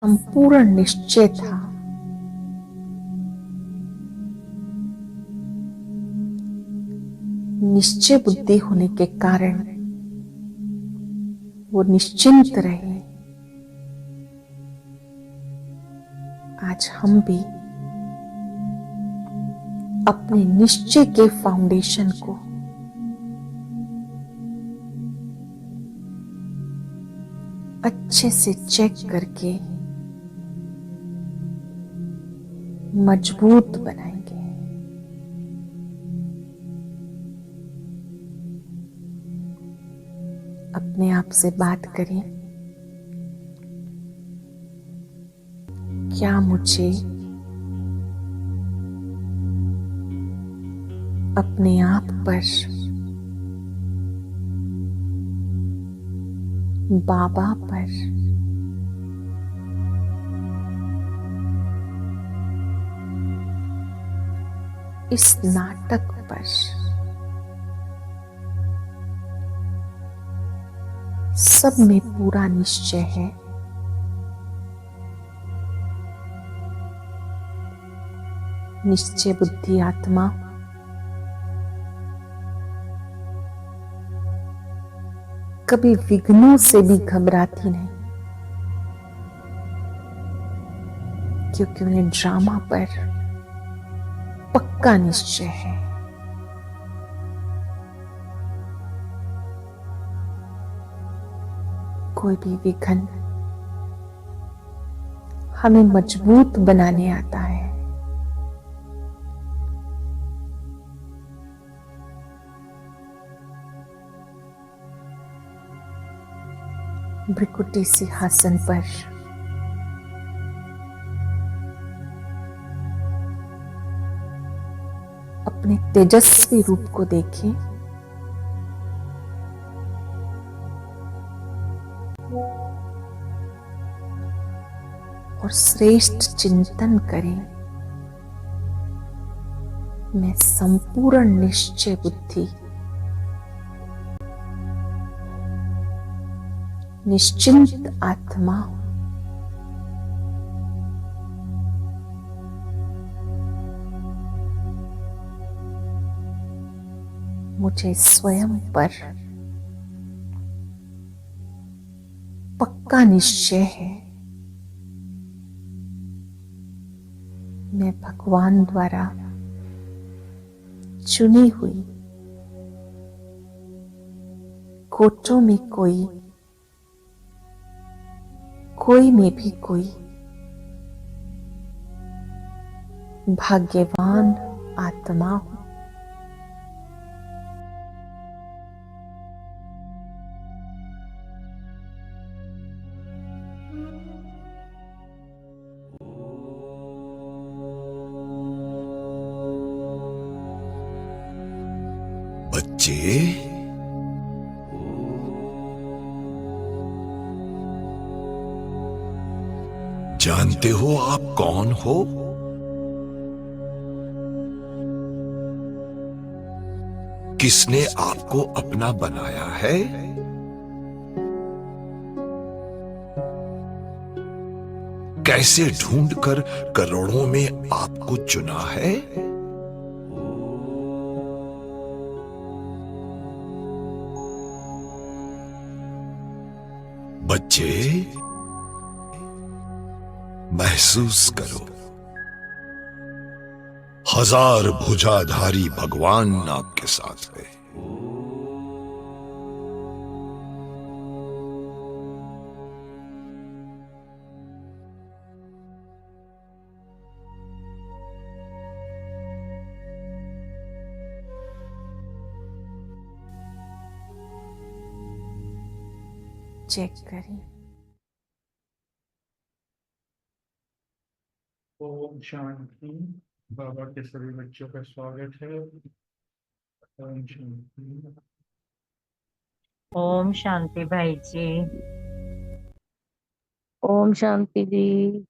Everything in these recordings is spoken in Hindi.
संपूर्ण निश्चय था। निश्चय बुद्धि होने के कारण वो निश्चिंत रहे। आज हम भी अपने निश्चय के फाउंडेशन को अच्छे से चेक करके मजबूत बनाएंगे। अपने आप से बात करें, क्या मुझे अपने आप पर बाबा पर इस नाटक पर सब में पूरा निश्चय है। निश्चय बुद्धि आत्मा कभी विघ्नों से भी घबराती नहीं, क्योंकि उन्हें ड्रामा पर पक्का निश्चय है। कोई भी विघ्न हमें मजबूत बनाने आता है। भृकुटी सिंहासन पर अपने तेजस्वी रूप को देखें। और श्रेष्ठ चिंतन करें, मैं संपूर्ण निश्चय बुद्धि, निश्चिंत आत्मा हूं। मुझे स्वयं पर पक्का निश्चय है। मैं भगवान द्वारा चुनी हुई कोटों में कोई में भी कोई भाग्यवान आत्मा हूं। बच्चे, जानते हो आप कौन हो? किसने आपको अपना बनाया है? कैसे ढूंढकर करोड़ों में आपको चुना है? बच्चे, महसूस करो, हजार भुजाधारी भगवान आपके साथ है। चेक करें। ओम शांति। बाबा के सभी बच्चों का स्वागत है। ओम शांति। ओम शांति भाई जी। ओम शांति जी।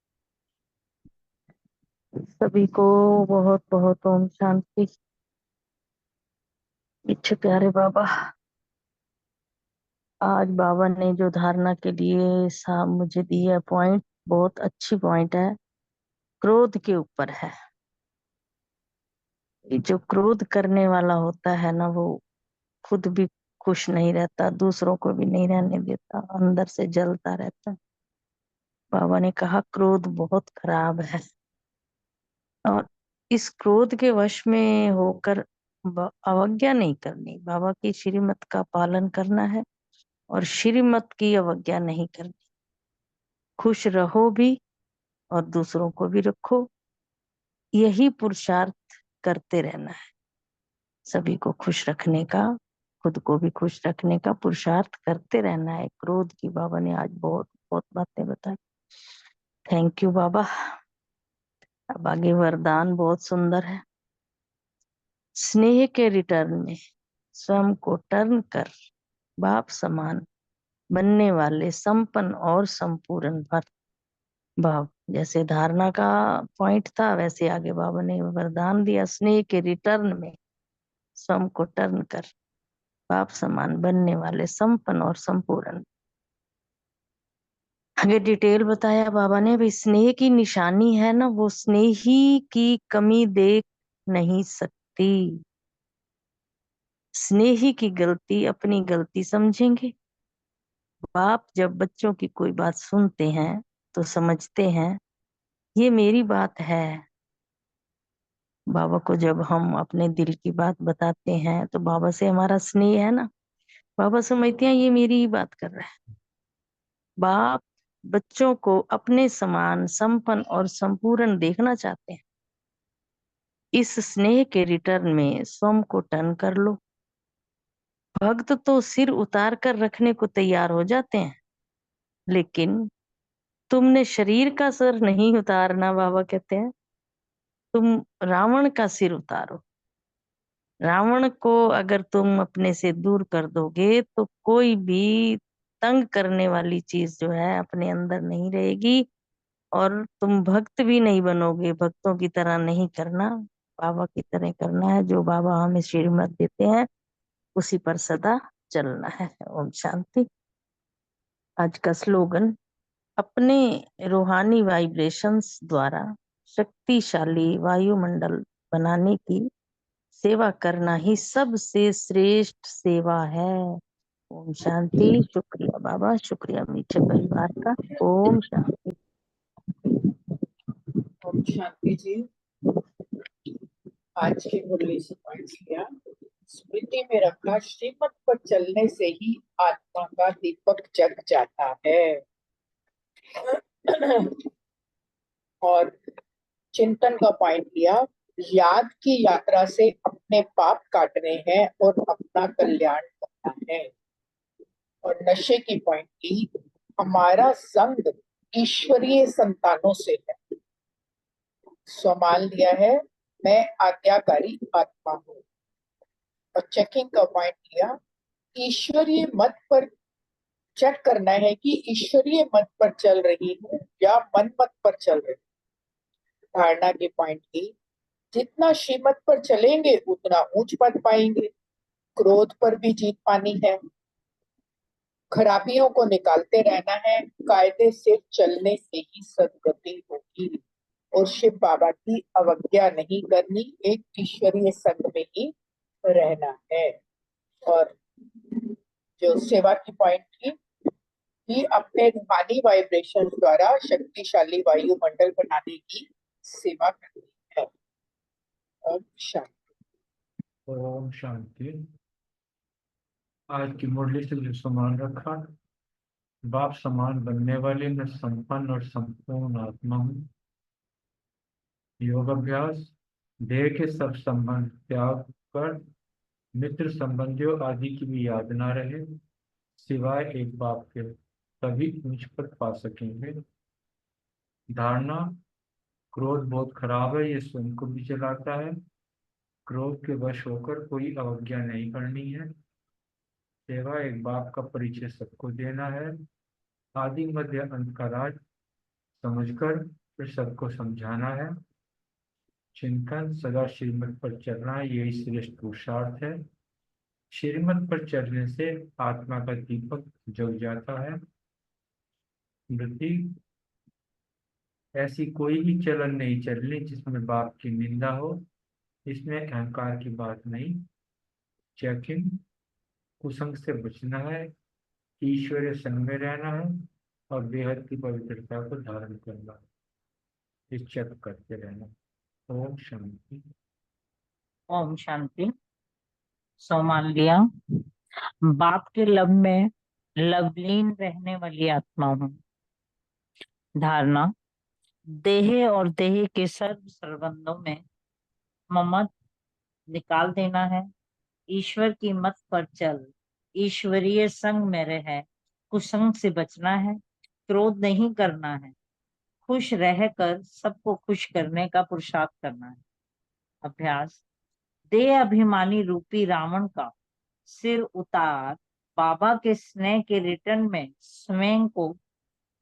सभी को बहुत बहुत ओम शांति। इच्छा प्यारे बाबा, आज बाबा ने जो धारणा के लिए मुझे दिए पॉइंट, बहुत अच्छी पॉइंट है। क्रोध के ऊपर है। ये जो क्रोध करने वाला होता है ना, वो खुद भी खुश नहीं रहता, दूसरों को भी नहीं रहने देता, अंदर से जलता रहता है। बाबा ने कहा क्रोध बहुत खराब है, और इस क्रोध के वश में होकर अवज्ञा नहीं करनी, बाबा की श्रीमत का पालन करना है और श्रीमत की अवज्ञा नहीं करनी। खुश रहो भी और दूसरों को भी रखो, यही पुरुषार्थ करते रहना है। सभी को खुश रखने का, खुद को भी खुश रखने का पुरुषार्थ करते रहना है। क्रोध की बाबा ने आज बहुत बहुत बातें बताई। थैंक यू बाबा। अब आगे वरदान बहुत सुंदर है। स्नेह के रिटर्न में स्वयं को टर्न कर बाप समान बनने वाले संपन्न और संपूर्ण भाव। जैसे धारणा का पॉइंट था, वैसे आगे बाबा ने वरदान दिया, स्नेह के रिटर्न में स्वयं को टर्न कर बाप समान बनने वाले संपन्न और संपूर्ण। आगे डिटेल बताया बाबा ने, भाई स्नेह की निशानी है ना, वो स्नेही की कमी देख नहीं सकती। स्नेही की गलती अपनी गलती समझेंगे। बाप जब बच्चों की कोई बात सुनते हैं तो समझते हैं ये मेरी बात है। बाबा को जब हम अपने दिल की बात बताते हैं तो बाबा से हमारा स्नेह है ना, बाबा समझते हैं ये मेरी ही बात कर रहा है। बाप बच्चों को अपने समान संपन्न और संपूर्ण देखना चाहते हैं। इस स्नेह के रिटर्न में स्वयं को टर्न कर लो। भक्त तो सिर उतार कर रखने को तैयार हो जाते हैं, लेकिन तुमने शरीर का सर नहीं उतारना। बाबा कहते हैं तुम रावण का सिर उतारो। रावण को अगर तुम अपने से दूर कर दोगे तो कोई भी तंग करने वाली चीज जो है अपने अंदर नहीं रहेगी, और तुम भक्त भी नहीं बनोगे। भक्तों की तरह नहीं करना, बाबा की तरह करना है। जो बाबा हमें श्रीमत देते हैं उसी पर सदा चलना है। ओम शांति। आज का स्लोगन, अपने रूहानी वाइब्रेशंस द्वारा शक्तिशाली वायुमंडल बनाने की सेवा करना ही सबसे श्रेष्ठ सेवा है। ओम शांति। शुक्रिया बाबा, शुक्रिया मीठे परिवार का। ओम शांति। ओम शांति जी। आज की मुरली से पॉइंट किया, स्मृति में रखा, श्रीमत पर चलने से ही आत्मा का दीपक जग जाता है। और चिंतन का पॉइंट लिया, याद की यात्रा से अपने पाप काटने हैं और अपना कल्याण करना है। और नशे की पॉइंट ली, हमारा संग ईश्वरीय संतानों से है। संभाल लिया है, मैं आज्ञाकारी आत्मा हूँ। और चेकिंग का पॉइंट लिया, ईश्वरीय मत पर चेक करना है कि ईश्वरीय मत पर चल रही हूँ या मन मत पर चल रही हूँ। धारणा के पॉइंट की, जितना श्रीमत पर चलेंगे उतना ऊंच पद पाएंगे। क्रोध पर भी जीत पानी है, खराबियों को निकालते रहना है। कायदे से चलने से ही सदगति होगी और शिव बाबा की अवज्ञा नहीं करनी, एक ईश्वरीय संग में ही रहना है। और जो सेवा की पॉइंट थी कि अपने रूहानी वाइब्रेशन द्वारा शक्तिशाली वायुमंडल बनाने की सेवा करनी है। ओम शांति। ओम शांति। आज की मुरली से जो समान रखा, बाप समान बनने वाले मैं संपन्न और संपूर्ण आत्मा हूँ। योग अभ्यास, देह के सब संबंध त्याग कर मित्र संबंधियों आदि की भी याद ना रहे, सिवाय एक बाप के, तभी ऊंच पद पा सकेंगे। धारणा, क्रोध बहुत खराब है, ये स्वयं को भी जलाता है। क्रोध के वश होकर कोई अवज्ञा नहीं करनी है। सेवा, एक बाप का परिचय सबको देना है। आदि मध्य अंत का राज समझकर फिर सबको समझाना है। चिंतन, सदा श्रीमत पर चलना, यही श्रेष्ठ पुरुषार्थ है। श्रीमत पर चलने से आत्मा का दीपक जल जाता है। स्मृति, ऐसी कोई भी चलन नहीं चलनी जिसमें बाप की निंदा हो। इसमें अहंकार की बात नहीं। चेकिंग, कुसंग से बचना है, ईश्वरीय संग में रहना है और बेहद की पवित्रता को धारण करना, निश्चय करते रहना। ओम शांति। ओम शांति। सो मान लिया, बाप के लब में लवलीन रहने वाली आत्मा हूँ। धारणा, देह और देह के सर्व संबंधों में ममत निकाल देना है। ईश्वर की मत पर चल, ईश्वरीय संग में रह, कुसंग से बचना है, क्रोध नहीं करना है, खुश रहकर सबको खुश करने का पुरुषार्थ करना है। अभ्यास, देह अभिमानी रूपी रावण का सिर उतार बाबा के स्नेह के रिटर्न में स्वयं को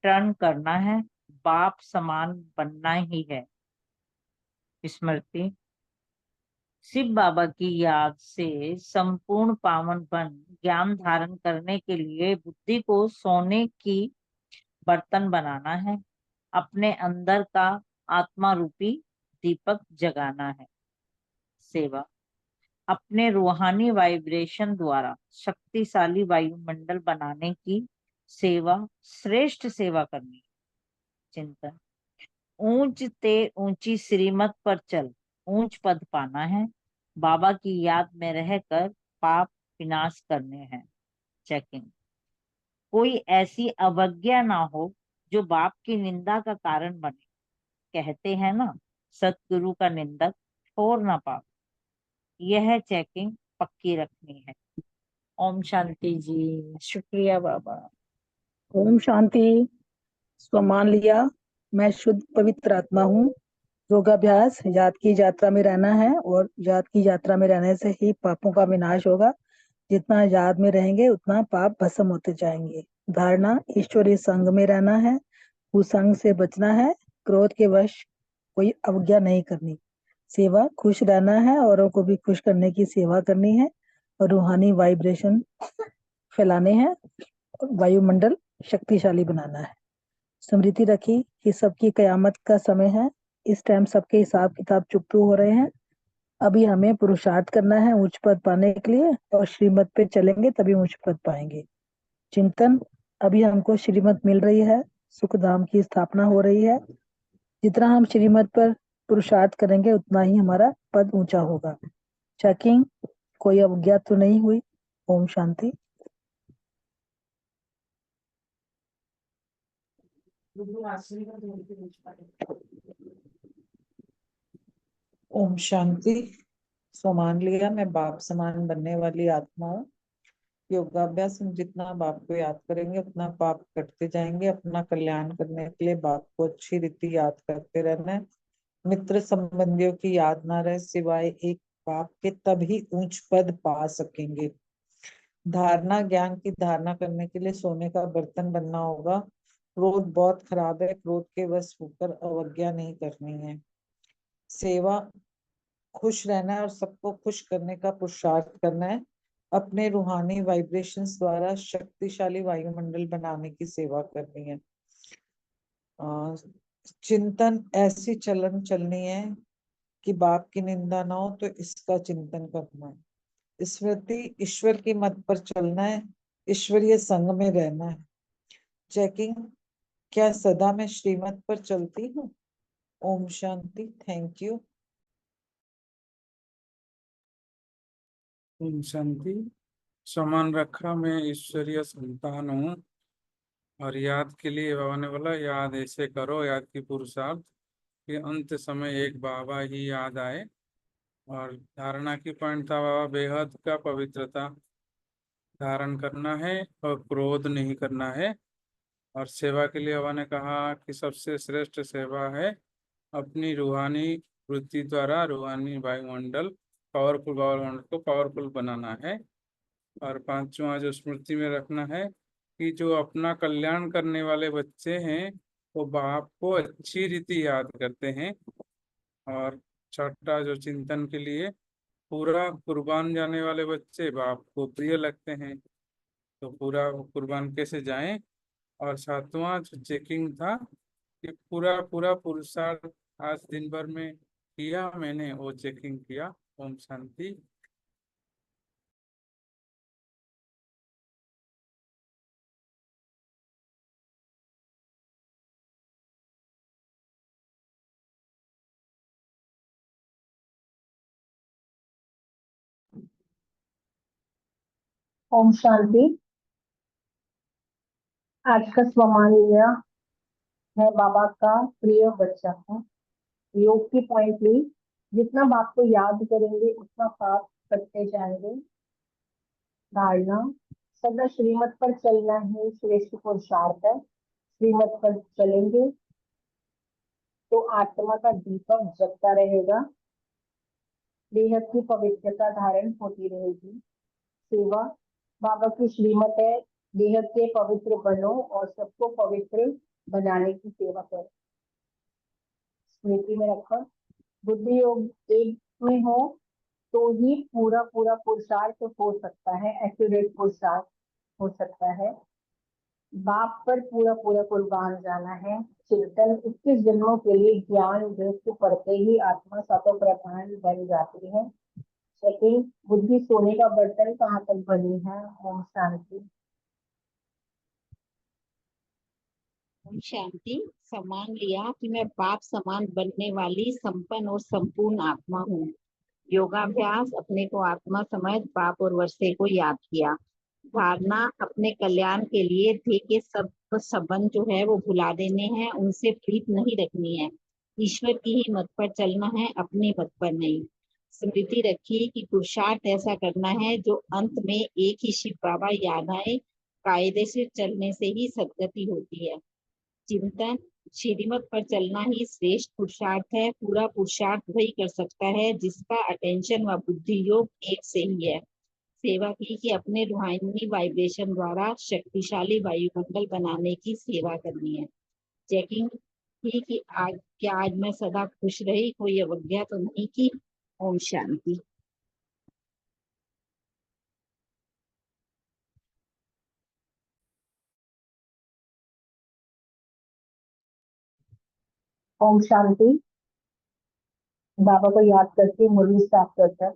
टर्न करना है, बाप समान बनना ही है। स्मृति, शिव बाबा की याद से संपूर्ण पावन बन ज्ञान धारण करने के लिए बुद्धि को सोने की बर्तन बनाना है, अपने अंदर का आत्मा रूपी दीपक जगाना है। सेवा, अपने रूहानी वाइब्रेशन द्वारा शक्तिशाली वायुमंडल बनाने की सेवा, श्रेष्ठ सेवा करनी। चिंतन, ऊंच ते ऊंची श्रीमत पर चल, ऊंच पद पाना है, बाबा की याद में रहकर पाप विनाश करने हैं। चेकिंग, कोई ऐसी अवज्ञा ना हो जो बाप की निंदा का कारण बने। कहते हैं ना, सतगुरु का निंदक छोड़ ना पाओ। यह चेकिंग पक्की रखनी है। ओम शांति जी। शुक्रिया बाबा। ओम शांति। स्व मान लिया, मैं शुद्ध पवित्र आत्मा हूँ। योगाभ्यास, याद की यात्रा में रहना है और याद की यात्रा में रहने से ही पापों का विनाश होगा। जितना याद में रहेंगे उतना पाप भस्म होते जाएंगे। धारणा, ईश्वरीय संग में रहना है, कुसंग से बचना है, क्रोध के वश कोई अवज्ञा नहीं करनी। सेवा, खुश रहना है, औरों को भी खुश करने की सेवा करनी है और रूहानी वाइब्रेशन फैलाने हैं, वायुमंडल शक्तिशाली बनाना है। स्मृति रखी कि सबकी कयामत का समय है। इस टाइम सबके हिसाब किताब चुकतू हो रहे हैं। अभी हमें पुरुषार्थ करना है उच्च पद पाने के लिए और श्रीमत पे चलेंगे तभी उच्च पद पाएंगे। चिंतन, अभी हमको श्रीमत मिल रही है, सुख धाम की स्थापना हो रही है। जितना हम श्रीमत पर पुरुषार्थ करेंगे उतना ही हमारा पद ऊंचा होगा। चेकिंग, कोई अवज्ञा तो नहीं हुई। ओम शांति। ओम शांति। सो मान लिया, मैं बाप समान बनने वाली आत्मा हूँ। योगाभ्यास में जितना बाप को याद करेंगे उतना पाप कटते जाएंगे। अपना कल्याण करने के लिए बाप को अच्छी रीति याद करते रहना है। मित्र संबंधियों की याद ना रहे सिवाय एक बाप के, तभी उच्च पद पा सकेंगे। धारणा, ज्ञान की धारणा करने के लिए सोने का बर्तन बनना होगा। क्रोध बहुत खराब है, क्रोध के वश होकर अवज्ञा नहीं करनी है। सेवा, खुश रहना है और सबको खुश करने का पुरुषार्थ करना है। अपने रूहानी वाइब्रेशंस द्वारा शक्तिशाली वायुमंडल बनाने की सेवा करनी है। चिंतन, ऐसी चलन चलनी है कि बाप की निंदा ना हो, तो इसका चिंतन करना है। स्मृति, ईश्वर की मत पर चलना है, ईश्वरीय संग में रहना है। चेकिंग, क्या सदा मैं श्रीमत पर चलती हूँ? ओम शांति। Thank you. ओम शांति। समान रखा, मैं ईश्वरीय संतान हूँ और याद के लिए बाबा ने बोला, याद ऐसे करो, याद की पुरुषार्थ कि अंत समय एक बाबा ही याद आए। और धारणा की पॉइंट था बाबा, बेहद का पवित्रता धारण करना है और क्रोध नहीं करना है। और सेवा के लिए बाबा ने कहा कि सबसे श्रेष्ठ सेवा है अपनी रूहानी वृत्ति द्वारा रूहानी वायुमंडल, पावरफुल वायुमंडल को पावरफुल बनाना है। और पांचवा जो स्मृति में रखना है कि जो अपना कल्याण करने वाले बच्चे हैं वो बाप को अच्छी रीति याद करते हैं। और छठा जो चिंतन के लिए, पूरा कुर्बान जाने वाले बच्चे बाप को प्रिय लगते हैं, तो पूरा कुर्बान कैसे जाएं। और सातवां जो चेकिंग था कि पूरा पूरा पुरुषार्थ आज दिन भर में किया मैंने, वो चेकिंग किया। ओम शांति। ओम शांति। आज का स्वमान लिया है बाबा का प्रिय बच्चा का। योग की पॉइंट ली, जितना बाप को याद करेंगे उतना पाप करते जाएंगे। धारणा, सदा श्रीमत पर चलना ही श्रेष्ठ पुरुषार्थ है। श्रीमत पर चलेंगे तो आत्मा का दीपक जगता रहेगा, बेहद की पवित्रता धारण होती रहेगी। सेवा, बाबा की श्रीमत है, बेहद के पवित्र बनो और सबको पवित्र बनाने की सेवा करो। स्मृति में रखो, बुद्धि योग एक में हो तो ही पूरा पूरा पुरुषार्थ हो सकता है, एक्यूरेट पुरुषार्थ हो सकता है। बाप पर पूरा पूरा कुर्बान जाना है। चिंतन, 21 जन्मों के लिए ज्ञान दृष्टि पढ़ते ही आत्मा सातों प्रधान बन जाती है। सेकंड, बुद्धि सोने का बर्तन कहाँ तक बनी है। ओम शांति। ओम शांति। सम्मान लिया कि मैं बाप समान बनने वाली संपन्न और संपूर्ण आत्मा हूँ। योगाभ्यास, अपने को आत्मा समझ बाप और वर्षे को याद किया। धारणा, अपने कल्याण के लिए थे के सब संबंध जो है वो भुला देने हैं, उनसे प्रीत नहीं रखनी है। ईश्वर की ही मत पर चलना है, अपने मत पर नहीं। स्मृति रखी कि पुरुषार्थ ऐसा करना है जो अंत में एक ही शिव बाबा याद आए। कायदे से चलने से ही सदगति होती है। चिंतन, श्रीमत पर चलना ही श्रेष्ठ पुरुषार्थ है। पूरा पुरुषार्थ वही कर सकता है जिसका अटेंशन व बुद्धि योग एक से ही है। सेवा की कि अपने रूहानी वाइब्रेशन द्वारा शक्तिशाली वायुमंडल बनाने की सेवा करनी है। चेकिंग की कि आज मैं सदा खुश रही, कोई अवज्ञा तो नहीं की। ओम शांति। ओम शांति। बाबा को याद करके मुरली साफ करता है।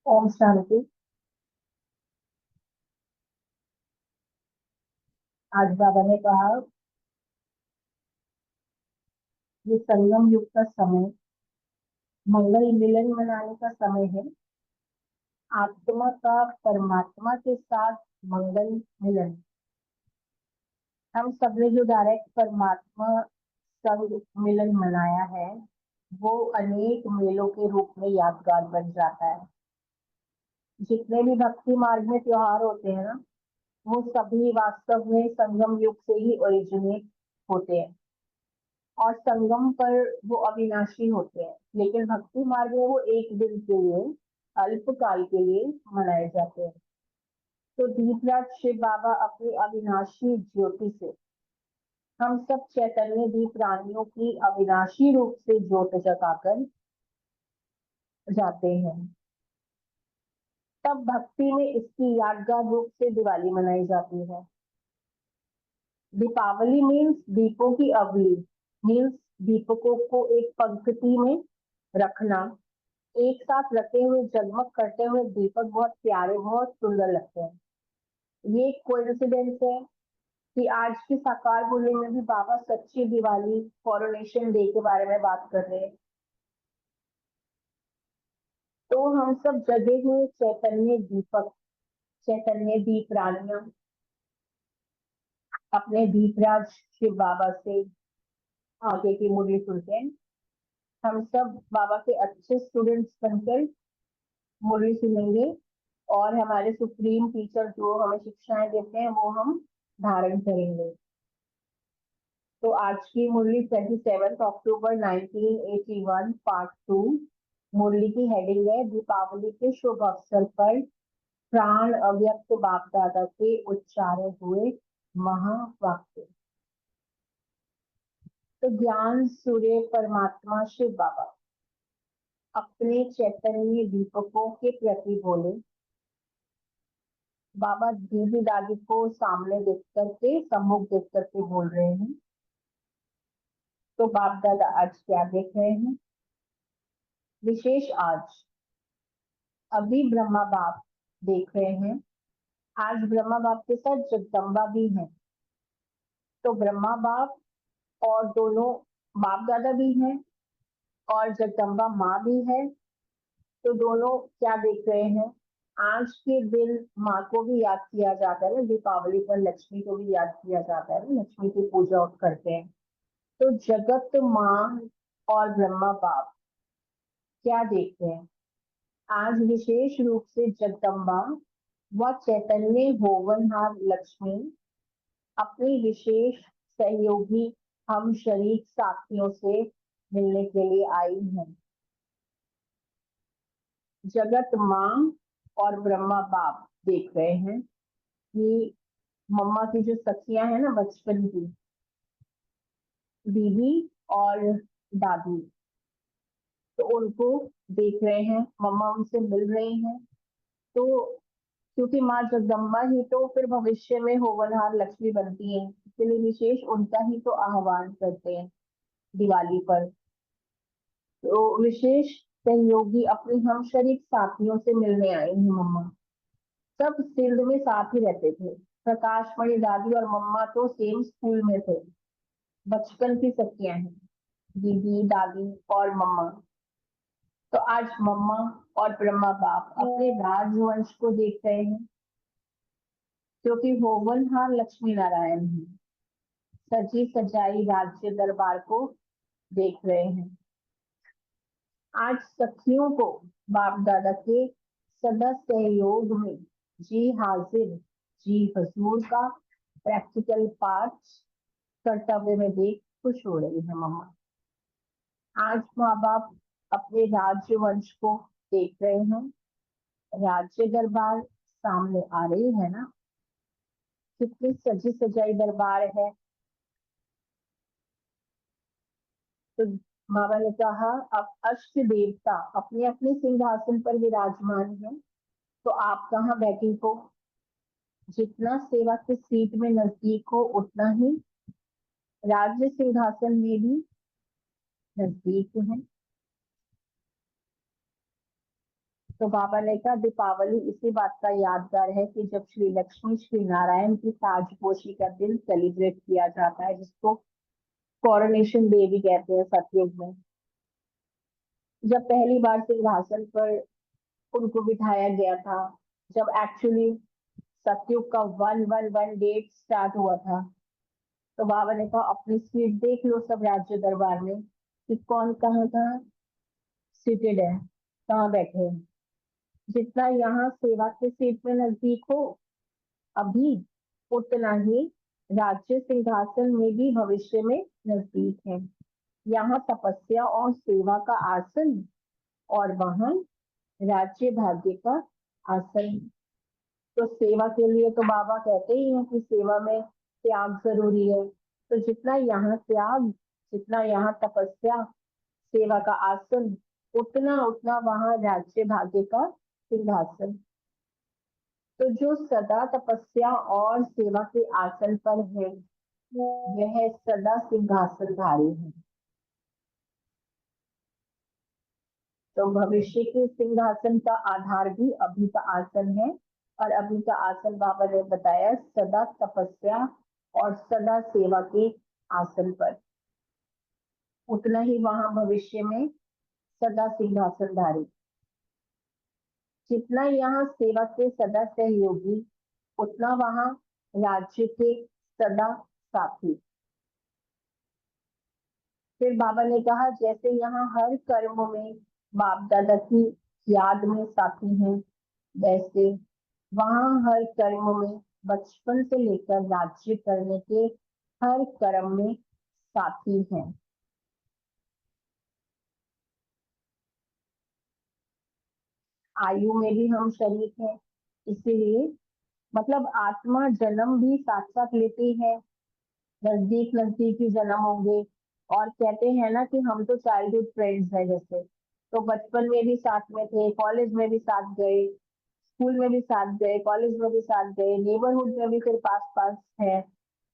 ओम शांति। आज बाबा ने कहा ये संगम युग का समय मंगल मिलन मनाने का समय है। आत्मा का परमात्मा के साथ मंगल मिलन। हम सबने जो डायरेक्ट परमात्मा संग मिलन मनाया है वो अनेक मेलों के रूप में यादगार बन जाता है। जितने भी भक्ति मार्ग में त्योहार होते हैं ना, वो सभी वास्तव में संगम युग से ही ओरिजिनेट होते हैं और संगम पर वो अविनाशी होते हैं। लेकिन भक्ति मार्ग में वो एक दिन के लिए, अल्पकाल के लिए मनाए जाते हैं। तो दीपराज शिव बाबा अपनी अविनाशी ज्योति से हम सब चैतन्य दीप रानियों की अविनाशी रूप से ज्योत जगाकर जाते हैं। तब भक्ति में इसकी यादगार रूप से दिवाली मनाई जाती है। दीपावली मीन्स दीपों की अवली, मीन्स दीपकों को एक पंक्ति में रखना। एक साथ रखे हुए जगमग करते हुए दीपक बहुत प्यारे, बहुत सुंदर लगते हैं। ये एक कोइंसिडेंस है कि आज की साकार बोली में भी बाबा सच्ची दिवाली, कोरोनेशन डे के बारे में बात कर रहे हैं। तो हम सब जगे हुए चैतन्य दीपक, चैतन्य दीप रानियां अपने दीपराज शिव बाबा से आगे की मुरली सुनते हैं। हम सब बाबा के अच्छे स्टूडेंट्स बनकर मुरली सुनेंगे और हमारे सुप्रीम टीचर जो हमें शिक्षाएं देते हैं वो हम धारण करेंगे। तो आज की मुरली 27 अक्टूबर 1981 पार्ट 2। मुरली की हेडिंग है दीपावली के शुभ अवसर पर प्राण अव्यक्त बाप दादा के उच्चारे हुए महावाक्य। तो ज्ञान सूर्य परमात्मा शिव बाबा अपने चैतन्य दीपकों के प्रति बोले। बाबा दीदी दादी को सामने देख करके सम्मुख देख करके बोल रहे हैं। तो बाप दादा आज क्या देख रहे हैं? विशेष आज अभी ब्रह्मा बाप देख रहे हैं। आज ब्रह्मा बाप के साथ जगदम्बा भी है। तो ब्रह्मा बाप और दोनों बाप दादा भी हैं और जगदम्बा माँ भी है। तो दोनों क्या देख रहे हैं? आज के दिन माँ को भी याद किया जाता है। दीपावली पर लक्ष्मी को भी याद किया जाता है। लक्ष्मी की पूजा करते हैं। तो जगत माँ और ब्रह्मा बाप क्या देखते हैं? आज विशेष रूप से जगदम्बा व चैतन्य होवनहार लक्ष्मी अपनी विशेष सहयोगी हम शरीक साथियों से मिलने के लिए आई हैं। जगत माँ और ब्रह्मा बाप देख रहे हैं कि मम्मा की जो सखियां हैं ना बचपन की, दीदी और दादी, तो उनको देख रहे हैं। मम्मा उनसे मिल रही हैं। तो क्योंकि माँ जगदम्बा ही तो फिर भविष्य में होवनहार लक्ष्मी बनती है, इसलिए विशेष उनका ही तो आह्वान करते हैं दिवाली पर। तो विशेष सहयोगी अपने हम शरीक साथियों से मिलने आए हैं। मम्मा सब फील्ड में साथ ही रहते थे। प्रकाश मणि दादी और मम्मा तो सेम स्कूल में थे। बचपन की सखियां हैं दीदी दादी और मम्मा। तो आज मम्मा और ब्रह्मा बाप अपने राजवंश को देख रहे हैं क्योंकि होवनहार लक्ष्मी नारायण है। सजी सजाई राज्य दरबार को देख रहे हैं। आज सखियों को बाप दादा के सदा सहयोग में जी हाजिर जी हजूर का प्रैक्टिकल पाठ कर्तव्य में देख खुश हो रही है मम्मा। आज माँ बाप अपने राज्य वंश को देख रहे हैं। राज्य दरबार सामने आ रही है ना, कितनी सजी सजाई दरबार है। तो बाबा ने कहा अब अष्ट देवता अपने अपने सिंहासन पर विराजमान है, तो आप कहाँ बैठी हो? जितना सेवा की सीट में नजदीक हो उतना ही राज्य सिंहासन में भी नजदीक है। तो बाबा ने कहा दीपावली इसी बात का यादगार है कि जब श्री लक्ष्मी श्री नारायण की ताजपोशी का दिन सेलिब्रेट किया जाता है, जिसको कोरोनेशन डे भी कहते हैं सतयुग में। जब पहली बार सिंहासन पर उनको बिठाया गया था, जब एक्चुअली सतयुग का 111 डेट स्टार्ट हुआ था, तो बाबा ने कहा अपनी सीट देख लो सब राज्य दरबार में कि कौन कहाँ कहाँ सीटेड है, कहाँ बैठे हैं। जितना यहाँ सेवा के सीट में नजदीक हो अभी, उतना ही राज्य सिंहासन में भी भविष्य में नजदीक है। यहाँ तपस्या और सेवा का आसन और वहां राज्य भाग्य का आसन। तो सेवा के लिए तो बाबा कहते ही हैं कि सेवा में त्याग जरूरी है। तो जितना यहाँ त्याग, जितना यहाँ तपस्या, सेवा का आसन, उतना उतना वहां राज्य भाग्य का सिंहासन। तो जो सदा तपस्या और सेवा के आसन पर है वह सदा सिंहासनधारी है। तो भविष्य के सिंहासन का आधार भी अभी का आसन है। और अभी का आसन बाबा ने बताया सदा तपस्या और सदा सेवा के आसन पर, उतना ही वहां भविष्य में सदा सिंहासनधारी। जितना यहाँ सेवा के सदा सहयोगी, उतना वहां राज्य के सदा साथी। फिर बाबा ने कहा जैसे यहाँ हर कर्म में बाप दादा की याद में साथी हैं, वैसे वहाँ हर कर्म में बचपन से लेकर राज्य करने के हर कर्म में साथी हैं। आयु में भी हम शरीक हैं, इसीलिए मतलब आत्मा जन्म भी साथ साथ लेती है, नजदीक नजदीक ही जन्म होंगे। और कहते हैं ना कि हम तो चाइल्डहुड फ्रेंड्स हैं, जैसे तो बचपन में भी साथ में थे, कॉलेज में भी साथ गए, स्कूल में भी साथ गए, कॉलेज में भी साथ गए, नेबरहुड में भी फिर पास पास है।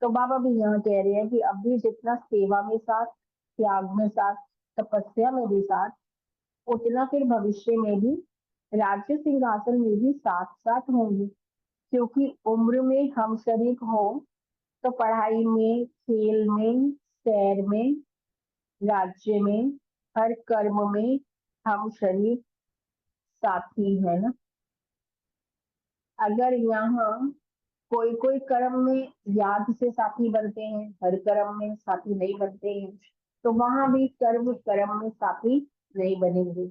तो बाबा भी यहाँ कह रहे हैं कि अभी जितना सेवा में साथ, त्याग में साथ, तपस्या में भी साथ, उतना फिर भविष्य में भी राज्य सिंहासन में भी साथ साथ होंगे। क्योंकि उम्र में हम शरीक हो तो पढ़ाई में, खेल में, सैर में, राज्य में, हर कर्म में हम शरीक साथी है ना। अगर यहाँ कोई कोई कर्म में याद से साथी बनते हैं, हर कर्म में साथी नहीं बनते हैं, तो वहां भी कर्म कर्म में साथी नहीं बनेंगे।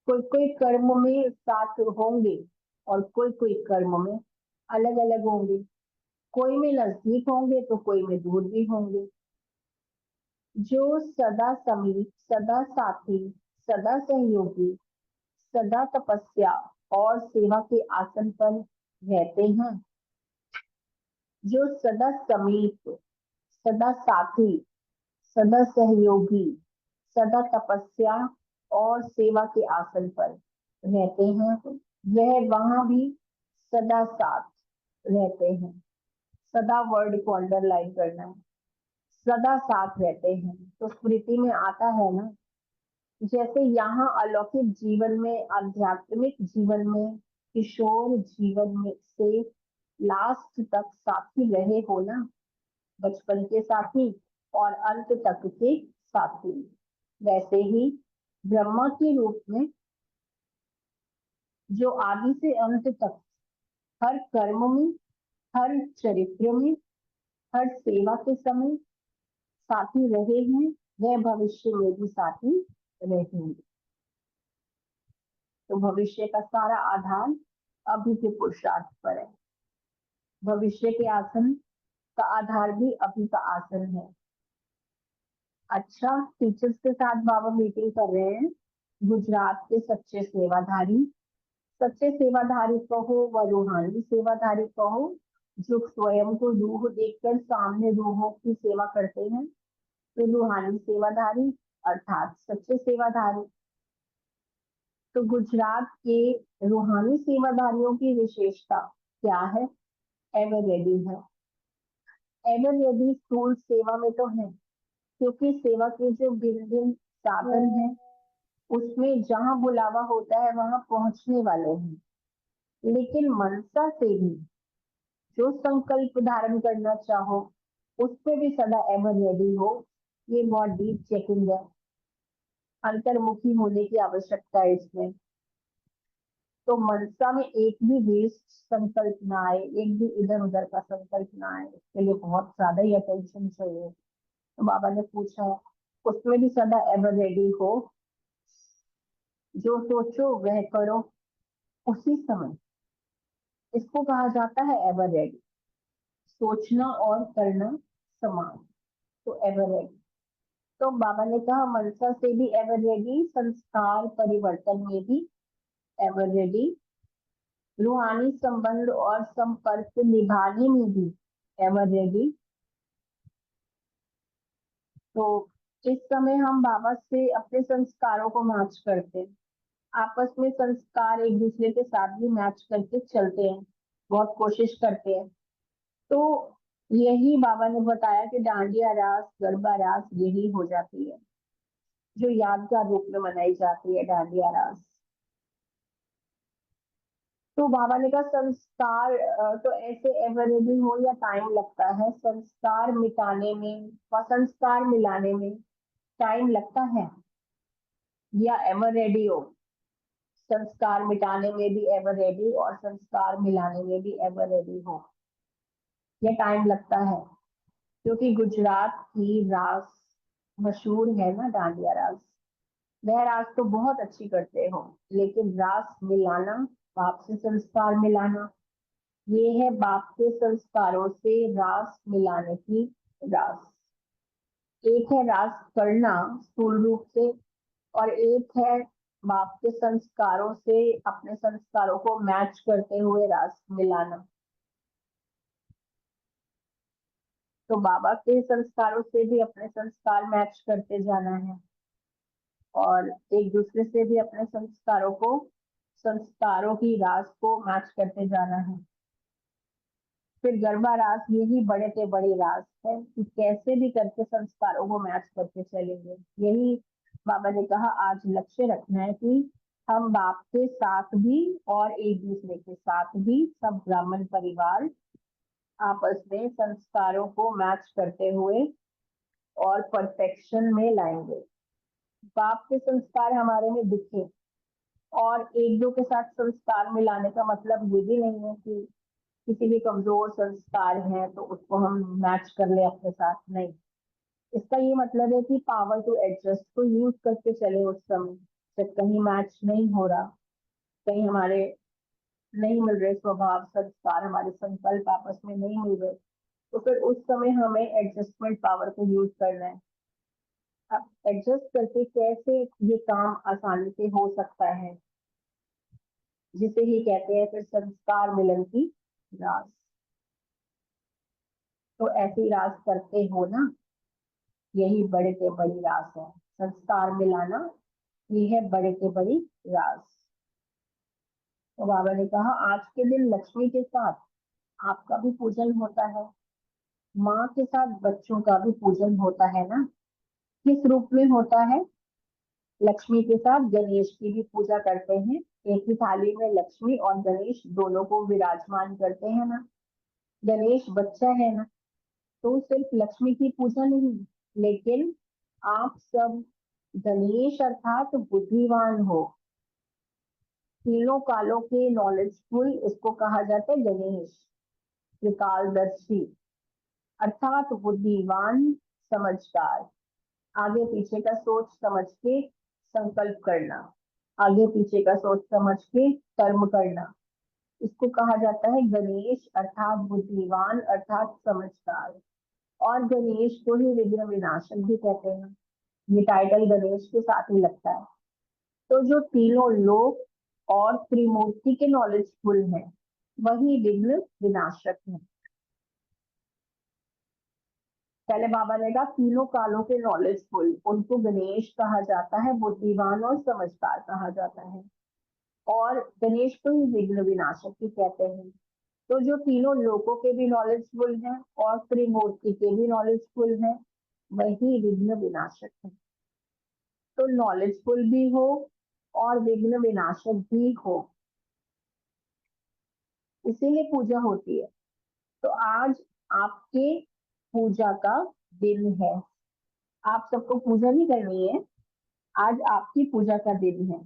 कोई कोई कर्म में साथ होंगे और कोई कोई कर्म में अलग अलग होंगे। कोई में नजदीक होंगे तो कोई में दूर भी होंगे। जो सदा समीप, सदा साथी, सदा सहयोगी, सदा तपस्या और सेवा के आसन पर रहते हैं, जो सदा समीप, सदा साथी, सदा सहयोगी, सदा तपस्या और सेवा के आसन पर रहते हैं, वह वहां भी सदा साथ रहते हैं। सदा वर्ड को अंडरलाइन करना है, सदा साथ रहते हैं। तो स्मृति में आता है ना, जैसे यहाँ अलौकिक जीवन में, आध्यात्मिक जीवन में, किशोर जीवन में से लास्ट तक साथी रहे हो ना, बचपन के साथी और अंत तक के साथी, वैसे ही ब्रह्मा के रूप में जो आदि से अंत तक हर कर्म में, हर चरित्र में, हर सेवा के समय साथी रहे हैं, वह भविष्य में भी साथी रहेंगे। तो भविष्य का सारा आधार अभी के पुरुषार्थ पर है। भविष्य के आसन का आधार भी अभी का आसन है। अच्छा, टीचर्स के साथ बाबा मीटिंग कर रहे हैं। गुजरात के सच्चे सेवाधारी, सच्चे सेवाधारी कहो व रूहानी सेवाधारी कहो, जो स्वयं को रूह देखकर सामने रूहों की सेवा करते हैं, तो रूहानी सेवाधारी अर्थात सच्चे सेवाधारी। तो गुजरात के रूहानी सेवाधारियों की विशेषता क्या है? एवर रेडी है। एवर रेडी स्थूल सेवा में तो है, क्योंकि सेवा के जो भिन्न साधन है, उसमें जहां बुलावा होता है वहां पहुंचने वाले हैं। लेकिन मनसा से भी जो संकल्प धारण करना चाहो, उस पे भी सदा एवर रेडी हो। ये बहुत डीप चेकिंग है, अंतर्मुखी होने की आवश्यकता है इसमें। तो मनसा में एक भी वेस्ट संकल्प ना आए, एक भी इधर उधर का संकल्प ना आए, इसके लिए बहुत ज्यादा ही अटेंशन चाहिए। तो बाबा ने पूछा उसमें भी सदा एवर रेडी हो, जो सोचो वह करो उसी समय। इसको कहा जाता है एवर रेडी। सोचना और करना समान, तो एवर रेडी। तो बाबा ने कहा मनसा से भी एवर रेडी, संस्कार परिवर्तन में भी एवर रेडी, रूहानी संबंध और संपर्क निभाने में भी एवर रेडी। तो इस समय हम बाबा से अपने संस्कारों को मैच करते हैं, आपस में संस्कार एक दूसरे के साथ भी मैच करके चलते हैं, बहुत कोशिश करते हैं। तो यही बाबा ने बताया कि डांडिया रास, गरबा रास यही हो जाती है, जो यादगार रूप में मनाई जाती है डांडिया रास। तो बाबा ने कहा संस्कार तो ऐसे एवर रेडी हो या टाइम लगता है, संस्कार मिटाने में व संस्कार मिलाने में टाइम लगता है, या एवर रेडी हो। संस्कार मिटाने में भी एवर रेडी और संस्कार मिलाने में भी एवर रेडी हो। ये टाइम लगता है, क्योंकि गुजरात की रास मशहूर है ना, डांडिया रास। वह रास तो बहुत अच्छी करते हो, लेकिन रास मिलाना, बाप से संस्कार मिलाना, ये है बाप के संस्कारों से रास मिलाने की रास। एक है रास करना स्थूल रूप से, और एक है बाप के संस्कारों से अपने संस्कारों को मैच करते हुए रास मिलाना। तो बाबा के संस्कारों से भी अपने संस्कार मैच करते जाना है, और एक दूसरे से भी अपने संस्कारों को, संस्कारों की रास को मैच करते जाना है। फिर गरबा रास यही बड़े से बड़ी रास है कि कैसे भी करके संस्कारों को मैच करके चलेंगे। यही बाबा ने कहा आज लक्ष्य रखना है कि हम बाप के साथ भी और एक दूसरे के साथ भी, सब ब्राह्मण परिवार आपस में संस्कारों को मैच करते हुए और परफेक्शन में लाएंगे। बाप के संस्कार हमारे में दिखे, और एक दो के साथ संस्कार मिलाने का मतलब ये भी नहीं है कि किसी भी कमजोर संस्कार है तो उसको हम मैच कर ले अपने साथ, नहीं। इसका ये मतलब है कि पावर टू एडजस्ट को यूज करके चले उस समय जब कहीं मैच नहीं हो रहा, कहीं हमारे नहीं मिल रहे स्वभाव संस्कार, हमारे संकल्प आपस में नहीं मिल रहे, तो फिर उस समय हमें एडजस्टमेंट पावर को यूज करना है। अब एडजस्ट करके कैसे ये काम आसानी से हो सकता है, जिसे ही कहते हैं फिर संस्कार मिलन की रास। तो ऐसी रास करते हो ना, यही बड़े के बड़ी रास है। संस्कार मिलाना ये है बड़े के बड़ी रास। तो बाबा ने कहा आज के दिन लक्ष्मी के साथ आपका भी पूजन होता है, माँ के साथ बच्चों का भी पूजन होता है ना। किस रूप में होता है? लक्ष्मी के साथ गणेश की भी पूजा करते हैं। एक ही थाली में लक्ष्मी और गणेश दोनों को विराजमान करते हैं ना। गणेश बच्चा है ना, तो सिर्फ लक्ष्मी की पूजा नहीं, लेकिन आप सब गणेश अर्थात बुद्धिवान हो, तीनों कालों के नॉलेजफुल, इसको कहा जाता है गणेश, त्रिकालदर्शी अर्थात बुद्धिवान, समझदार, आगे पीछे का सोच समझ के संकल्प करना, आगे पीछे का सोच समझ के कर्म करना, इसको कहा जाता है गणेश अर्थात बुद्धिवान अर्थात समझदार। और गणेश को ही विघ्न विनाशक भी कहते हैं, ये टाइटल गणेश के साथ ही लगता है। तो जो तीनों लोक और त्रिमूर्ति के नॉलेजफुल हैं, वही विघ्न विनाशक है। पहले बाबा ने कहा तीनों कालों के नॉलेजफुल, उनको गणेश कहा जाता है, बुद्धिवान और समझदार कहा जाता है, और गणेश को ही विघ्न विनाशक भी कहते हैं। तो जो तीनों लोकों के भी नॉलेजफुल हैं और त्रिमूर्ति के भी नॉलेजफुल हैं, वही विघ्न विनाशक है। तो नॉलेजफुल भी हो और विघ्न विनाशक भी हो, इसीलिए पूजा होती है। तो आज आपके पूजा का दिन है। आप सबको पूजा नहीं करनी है, आज आपकी पूजा का दिन है।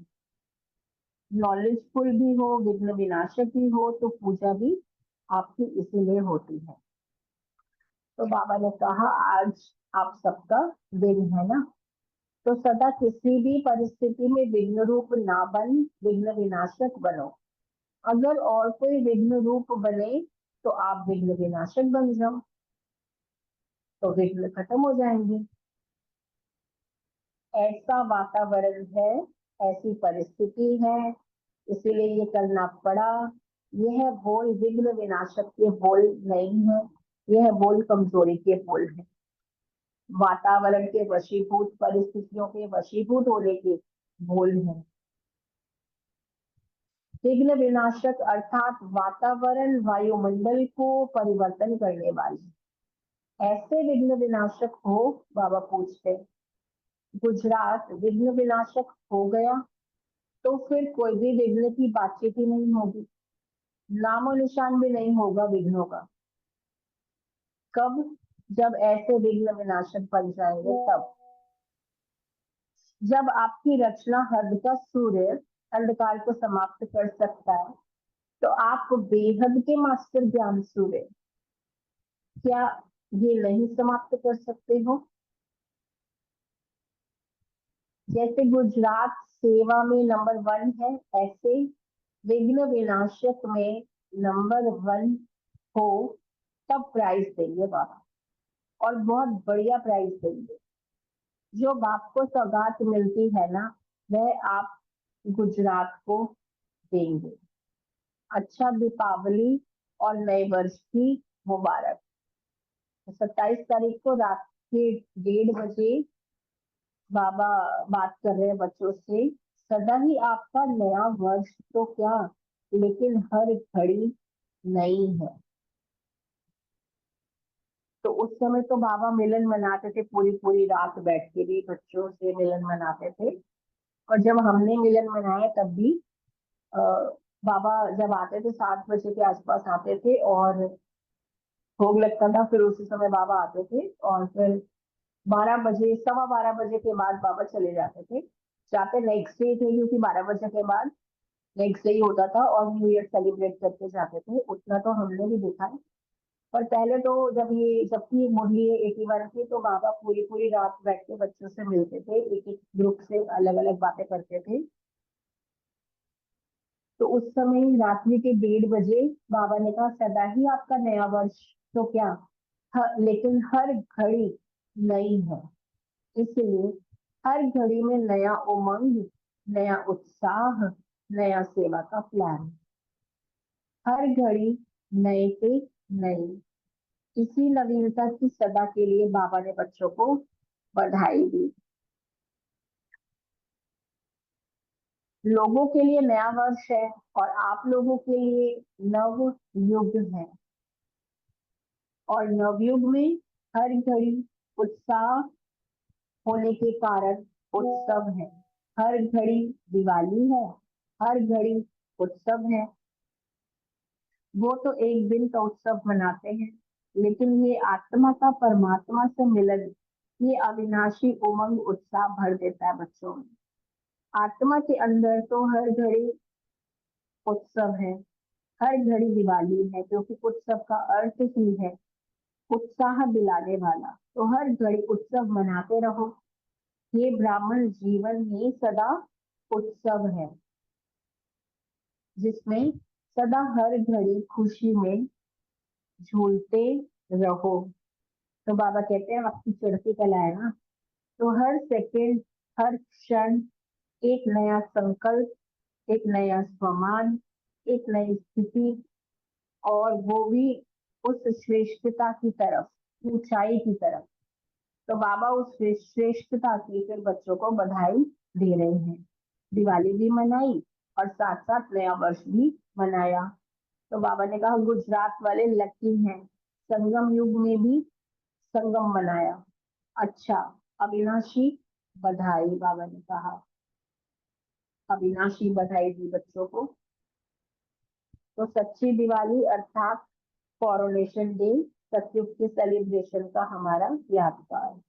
नॉलेजफुल भी हो, विघ्न विनाशक भी हो, तो पूजा भी आपकी इसीलिए होती है। तो बाबा ने कहा आज आप सबका दिन है ना, तो सदा किसी भी परिस्थिति में विघ्न रूप ना बन, विघ्न विनाशक बनो। अगर और कोई विघ्न रूप बने तो आप विघ्न विनाशक बन जाओ, तो विघ्न खत्म हो जाएंगे। ऐसा वातावरण है, ऐसी परिस्थिति है, इसीलिए ये करना पड़ा। यह बोल विघ्न विनाशक के बोल नहीं है, यह बोल कमजोरी के बोल है, वातावरण के वशीभूत, परिस्थितियों के वशीभूत होने के बोल है। विघ्न विनाशक अर्थात वातावरण, वायुमंडल को परिवर्तन करने वाले ऐसे विघ्न विनाशक हो। बाबा पूछते, गुजरात विघ्न विनाशक हो गया तो फिर कोई भी विघ्न की बातचीत ही नहीं होगी, नामो निशान भी नहीं होगा विघ्नों का। कब? जब ऐसे विघ्न विनाशक बन जाएंगे तब। जब आपकी रचना हद का सूर्य अंधकार को समाप्त कर सकता है, तो आप बेहद के मास्टर ज्ञान सूर्य क्या ये नहीं समाप्त कर सकते हो? जैसे गुजरात सेवा में नंबर 1 है, ऐसे विघ्न विनाशक में नंबर 1 हो, तब प्राइज देंगे बाबा, और बहुत बढ़िया प्राइज देंगे। जो बाप को सौगात मिलती है ना, वह आप गुजरात को देंगे। अच्छा दीपावली और नए वर्ष की मुबारक। 27 तारीख को रात के 1:30 बजे बाबा बात कर रहे हैं बच्चों से। सदा ही आपका नया वर्ष तो क्या, लेकिन हर घड़ी नई है। तो उस समय तो बाबा मिलन मनाते थे, पूरी पूरी रात बैठ के भी बच्चों से मिलन मनाते थे। और जब हमने मिलन मनाया तब भी अ, बाबा जब आते थे 7 बजे के आसपास आते थे और भोग लगता था, फिर उसी समय बाबा आते थे और फिर 12 बजे, 12:15 बजे के बाद बाबा चले जाते थे। जाते नेक्स्ट डे थे, क्योंकि 12 बजे के बाद नेक्स्ट डे ही होता था और न्यू ईयर सेलिब्रेट करके जाते थे। उतना तो हमने भी देखा है। पर पहले तो जबकि ये मुरली है 81 की, तो बाबा पूरी पूरी रात बैठ के बच्चों से मिलते थे, एक एक ग्रुप से अलग अलग बातें करते थे। तो उस समय रात्रि के 1:30 बजे बाबा ने कहा, सदा ही आपका नया वर्ष तो क्या, लेकिन हर घड़ी नई है। इसलिए हर घड़ी में नया उमंग, नया उत्साह, नया सेवा का प्लान, हर घड़ी नए पे नई। इसी नवीनता की सदा के लिए बाबा ने बच्चों को बधाई दी। लोगों के लिए नया वर्ष है और आप लोगों के लिए नव युग है, और नवयुग में हर घड़ी उत्साह होने के कारण उत्सव है। हर घड़ी दिवाली है, हर घड़ी उत्सव है। वो तो एक दिन का उत्सव मनाते हैं, लेकिन ये आत्मा का परमात्मा से मिलन, ये अविनाशी उमंग उत्साह भर देता है बच्चों में। आत्मा के अंदर तो हर घड़ी उत्सव है, हर घड़ी दिवाली है, क्योंकि उत्सव का अर्थ ही है उत्साह दिलाने वाला। तो हर घड़ी उत्सव मनाते रहो। ये ब्राह्मण जीवन ही सदा उत्सव है, जिसमें सदा हर घड़ी खुशी में झूलते रहो। तो बाबा कहते हैं, आपकी चढ़ती कला है ना, तो हर सेकंड, हर क्षण एक नया संकल्प, एक नया स्वमान, एक नई स्थिति, और वो भी उस श्रेष्ठता की तरफ, ऊंचाई की तरफ। तो बाबा उस श्रेष्ठता की फिर बच्चों को बधाई दे रहे हैं। दिवाली भी मनाई और साथ साथ नया वर्ष भी मनाया। तो बाबा ने कहा, गुजरात वाले लकी हैं, संगम युग में भी संगम मनाया। अच्छा, अविनाशी बधाई, बाबा ने कहा, अविनाशी बधाई दी बच्चों को। तो सच्ची दिवाली अर्थात कॉरोनेशन डे, सतयुग के सेलिब्रेशन का हमारा यादगार।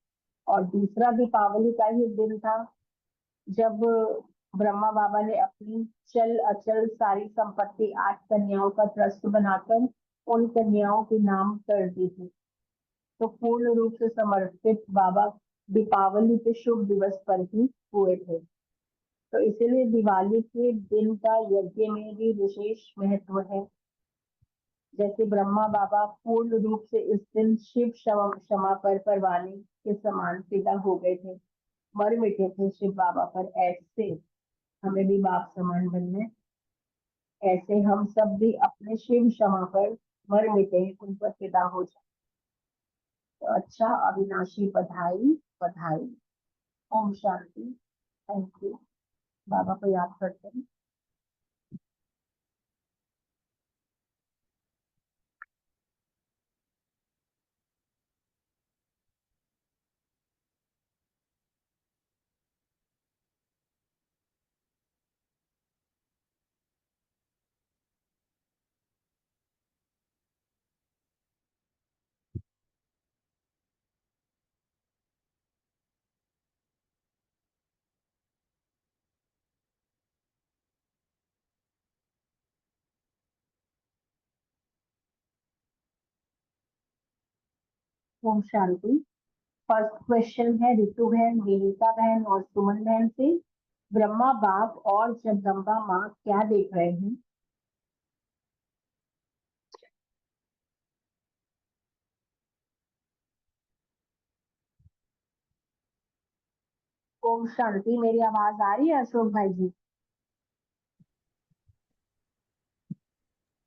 और दूसरा दीपावली का ही दिन था, जब ब्रह्मा बाबा ने अपनी चल अचल सारी संपत्ति 8 कन्याओं का ट्रस्ट बनाकर उन कन्याओं के नाम कर दी थी। तो पूर्ण रूप से समर्पित बाबा दीपावली के शुभ दिवस पर ही हुए थे। तो इसीलिए दिवाली के दिन का यज्ञ में भी विशेष महत्व है। जैसे ब्रह्मा बाबा पूर्ण रूप से इस दिन शिव क्षमा पर परवाने के समान फिदा हो गए थे, मर मिटे थे शिव बाबा पर। ऐसे हमें भी बाप समान बनना है, ऐसे हम सब भी अपने शिव क्षमा पर मर मिटे, उन पर फिदा हो जाए। तो अच्छा, अविनाशी बधाई बधाई। ओम शांति। Thank you. बाबा को याद करते हैं। ओम शांति। फर्स्ट क्वेश्चन है रितु बहन, विनीता बहन और सुमन बहन से। ब्रह्मा बाप और जगदम्बा माँ क्या देख रहे हैं? ओम शांति। मेरी आवाज आ रही है अशोक भाई जी?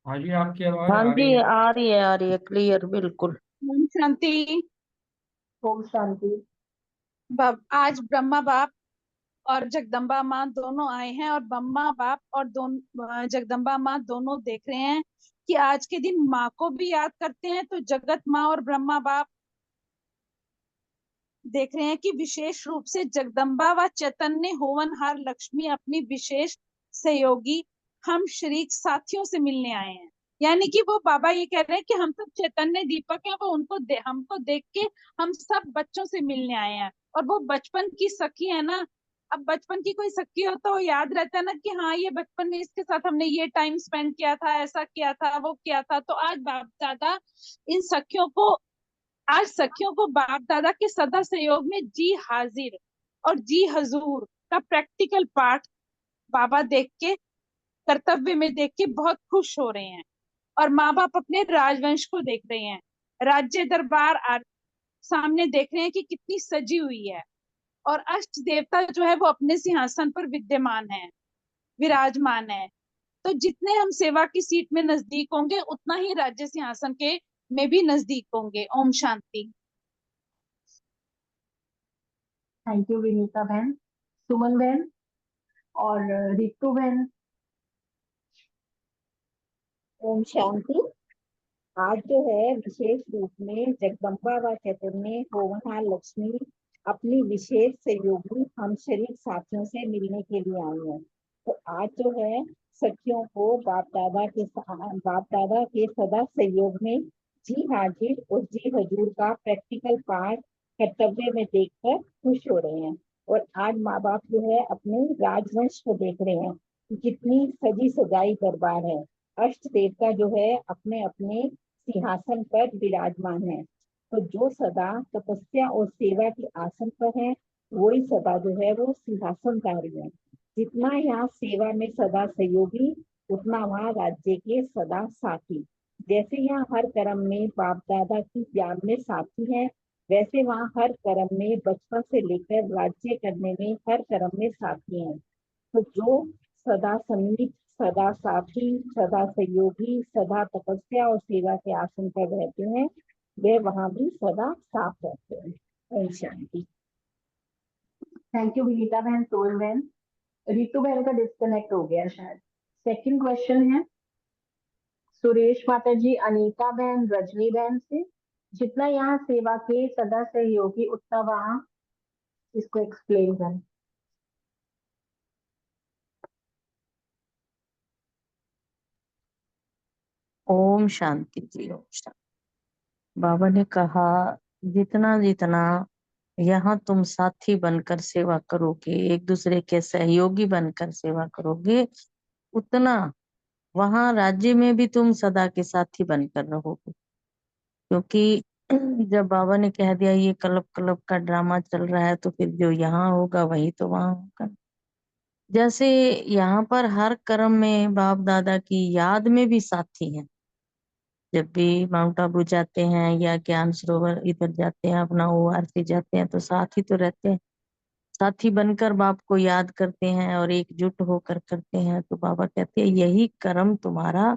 हाँ जी, आपकी आवाज हाँ आ रही जी, है। आ रही है क्लियर बिल्कुल। ओम शांति। ओम शांति। आज ब्रह्मा बाप और जगदम्बा माँ दोनों आए हैं और ब्रह्मा बाप और जगदम्बा माँ दोनों देख रहे हैं कि आज के दिन माँ को भी याद करते हैं। तो जगत माँ और ब्रह्मा बाप देख रहे हैं कि विशेष रूप से जगदम्बा व चैतन्य होवनहार लक्ष्मी अपनी विशेष सहयोगी हम शरीक साथियों से मिलने आए हैं। यानी कि वो बाबा ये कह रहे हैं कि हम सब चैतन्य दीपक हैं, वो हमको देख के हम सब बच्चों से मिलने आए हैं। और वो बचपन की सखी है ना। अब बचपन की कोई सखी हो तो याद रहता है ना कि हाँ ये बचपन में इसके साथ हमने ये टाइम स्पेंड किया था, ऐसा किया था, वो किया था। तो आज बाप दादा इन सखियों को आज सखियों को बाप दादा के सदा सहयोग में जी हाजिर और जी हजूर का प्रैक्टिकल पाठ बाबा देख के, कर्तव्य में देख के बहुत खुश हो रहे हैं। और माँ बाप अपने राजवंश को देख रहे हैं, राज्य दरबार सामने देख रहे हैं कि कितनी सजी हुई है। और अष्ट देवता जो है वो अपने सिंहासन पर विद्यमान है, विराजमान है। तो जितने हम सेवा की सीट में नजदीक होंगे उतना ही राज्य सिंहासन के में भी नजदीक होंगे। ओम शांति। थैंक यू विनीता बहन। सुमन बहन और रितु बहन। ओम शांति। आज जो है विशेष रूप में जगदम्बा व चैतन्य होवनहार लक्ष्मी अपनी विशेष सहयोगी हम शरीक साथियों से मिलने के लिए आई है। तो आज जो है सखियों को बाप दादा के सदा सहयोग में जी हाजिर और जी हजूर का प्रैक्टिकल पाठ कर्तव्य में देखकर खुश हो रहे हैं। और आज माँ बाप जो है अपने राजवंश को देख रहे हैं कि कितनी सजी सजाई दरबार है। अष्ट देवता जो है अपने अपने सिंहासन पर विराजमान है। तो जो सदा तपस्या और सेवा के आसन पर है वही सदा जो है वो सिंहासनधारी है। जितना यहाँ सेवा में सदा सहयोगी उतना वहाँ राज्य के सदा साथी। जैसे यहाँ हर कर्म में बाप दादा की ज्ञान में साथी है, वैसे वहाँ हर कर्म में बचपन से लेकर राज्य करने में हर कर्म में साथी हैं। तो जो सदा सन्निध, सदा साथी, सदा सहयोगी, सदा तपस्या और सेवा के आसन पर रहते हैं, वे वहां भी सदा साथ रहते हैं। ओम शांति। थैंक यू विनीता बहन, सोल बहन। रितु बहन का डिस्कनेक्ट हो गया शायद। सेकंड क्वेश्चन है सुरेश माता जी, अनीता बहन, रजनी बहन से। जितना यहाँ सेवा के सदा सहयोगी उतना वहाँ इसको एक्सप्लेन करें। ओम शांति जी, ओम शांति। बाबा ने कहा जितना जितना यहाँ तुम साथी बनकर सेवा करोगे, एक दूसरे के सहयोगी बनकर सेवा करोगे, उतना वहां राज्य में भी तुम सदा के साथी बनकर रहोगे। क्योंकि जब बाबा ने कह दिया ये कलब कलब का ड्रामा चल रहा है, तो फिर जो यहाँ होगा वही तो वहां होगा। जैसे यहाँ पर हर कर्म में बाप दादा की याद में भी साथी हैं। जब भी माउंट आबू जाते हैं या ज्ञान सरोवर इधर जाते हैं, अपना ORC जाते हैं, तो साथ ही तो रहते हैं, साथी बनकर बाप को याद करते हैं और एकजुट होकर करते हैं। तो बाबा कहते हैं यही कर्म तुम्हारा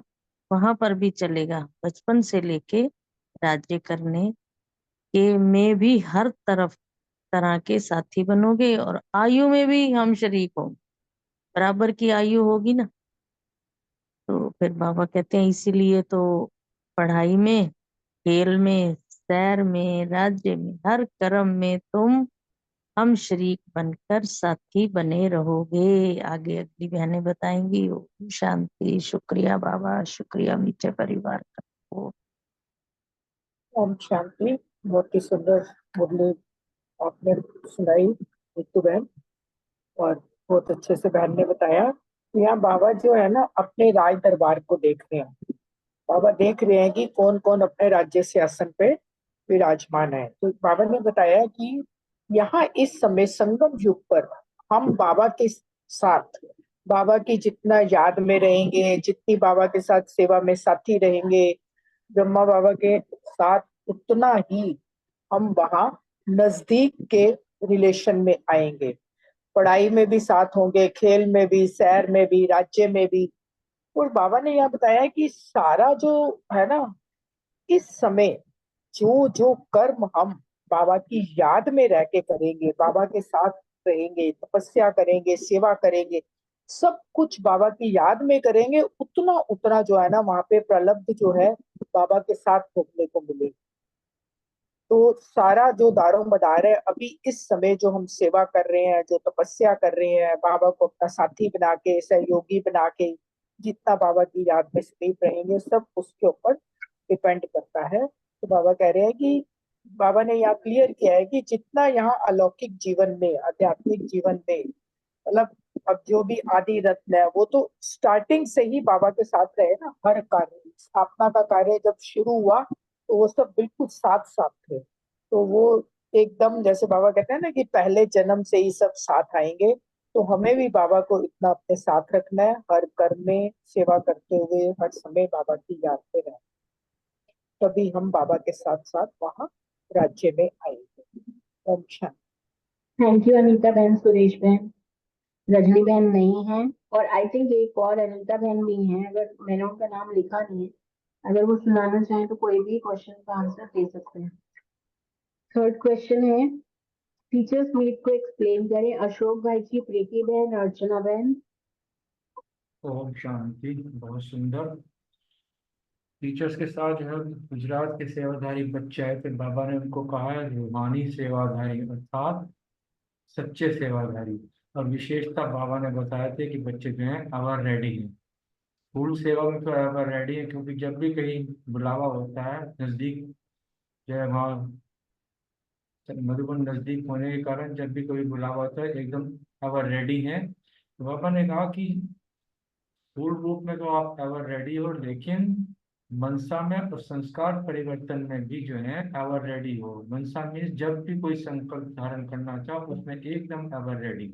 वहां पर भी चलेगा। बचपन से लेके राज्य करने के में भी हर तरह के साथी बनोगे, और आयु में भी हम शरीक होंगे, बराबर की आयु होगी ना। तो फिर बाबा कहते हैं इसीलिए तो पढ़ाई में, खेल में, सैर में, राज्य में, हर कर्म में तुम हम शरीक बनकर साथी बने रहोगे। आगे अगली बहनें बताएंगी। ओम शांति। शुक्रिया बाबा, शुक्रिया मीठे परिवार का। ओम शांति। बहुत ही सुंदर मुरली आपने सुनाई रितु बहन, और बहुत अच्छे से बहन ने बताया। तो यहाँ बाबा जो है ना अपने राज दरबार को देख रहे हैं। बाबा देख रहे हैं कि कौन कौन अपने राज्य सिंहासन पे विराजमान है। तो बाबा ने बताया कि यहाँ इस समय संगम युग पर हम बाबा के साथ, बाबा की जितना याद में रहेंगे, जितनी बाबा के साथ सेवा में साथी रहेंगे, ब्रह्मा बाबा के साथ, उतना ही हम वहाँ नजदीक के रिलेशन में आएंगे। पढ़ाई में भी साथ होंगे, खेल में भी, सैर में भी, राज्य में भी। और बाबा ने यह बताया कि सारा जो है ना, इस समय जो जो कर्म हम बाबा की याद में रह के करेंगे, बाबा के साथ रहेंगे, तपस्या करेंगे, सेवा करेंगे, सब कुछ बाबा की याद में करेंगे, उतना उतना जो है ना वहां पे प्रलब्ध जो है बाबा के साथ भोगने को मिलेगी। तो सारा जो दारो मदार है अभी इस समय जो हम सेवा कर रहे हैं, जो तपस्या कर रहे हैं, बाबा को अपना साथी बना के, सहयोगी बना के, जितना बाबा की याद में सदैव रहेंगे, सब उसके ऊपर डिपेंड करता है। तो बाबा कह रहे हैं कि बाबा ने यहाँ क्लियर किया है कि जितना यहाँ अलौकिक जीवन में, आध्यात्मिक जीवन में, मतलब अब जो भी आदि रत्न है वो तो स्टार्टिंग से ही बाबा के साथ रहे ना। हर कार्य, स्थापना का कार्य जब शुरू हुआ तो वो सब बिल्कुल साथ साथ थे। तो वो एकदम जैसे बाबा कहते हैं ना कि पहले जन्म से ही सब साथ आएंगे। तो हमें भी बाबा को इतना अपने साथ रखना है, हर कर्म में सेवा करते हुए हर समय बाबा की याद में रहना, तभी हम बाबा के साथ साथ वहाँ राज्य में आएंगे। ओम शांति। थैंक यू अनीता बहन, सुरेश बहन। रजनी बहन नहीं है, और आई थिंक एक और अनीता बहन भी है, अगर मैंने उनका नाम लिखा नहीं है, अगर वो सुनाना चाहें तो कोई भी क्वेश्चन का आंसर दे सकते हैं। थर्ड क्वेश्चन है, टीचर्स मीट को एक्सप्लेन करें। अशोक भाई की प्रीति बहन, अर्चना बहन। ओम शांति। बहुत सुंदर। टीचर्स के साथ जो है गुजरात के सेवाधारी बच्चे आए थे, बाबा ने उनको कहा है रूहानी सेवाधारी अर्थात सच्चे सेवाधारी। और विशेषता बाबा ने बताया थे कि बच्चे जो हैं एवर रेडी हैं। फूल सेवा में तो एवर रेडी है, क्योंकि जब भी कहीं बुलावा होता है नजदीक जो है वहाँ, मधुबन नजदीक होने के कारण जब भी कोई बुलावा होता है एकदम एवर रेडी है। तो बाबा ने कहा कि फूल रूप में तो आप एवर रेडी हो, लेकिन मनसा में और संस्कार परिवर्तन में भी जो है एवर रेडी हो। मनसा मीन्स जब भी कोई संकल्प धारण करना चाहो उसमें एकदम एवर रेडी।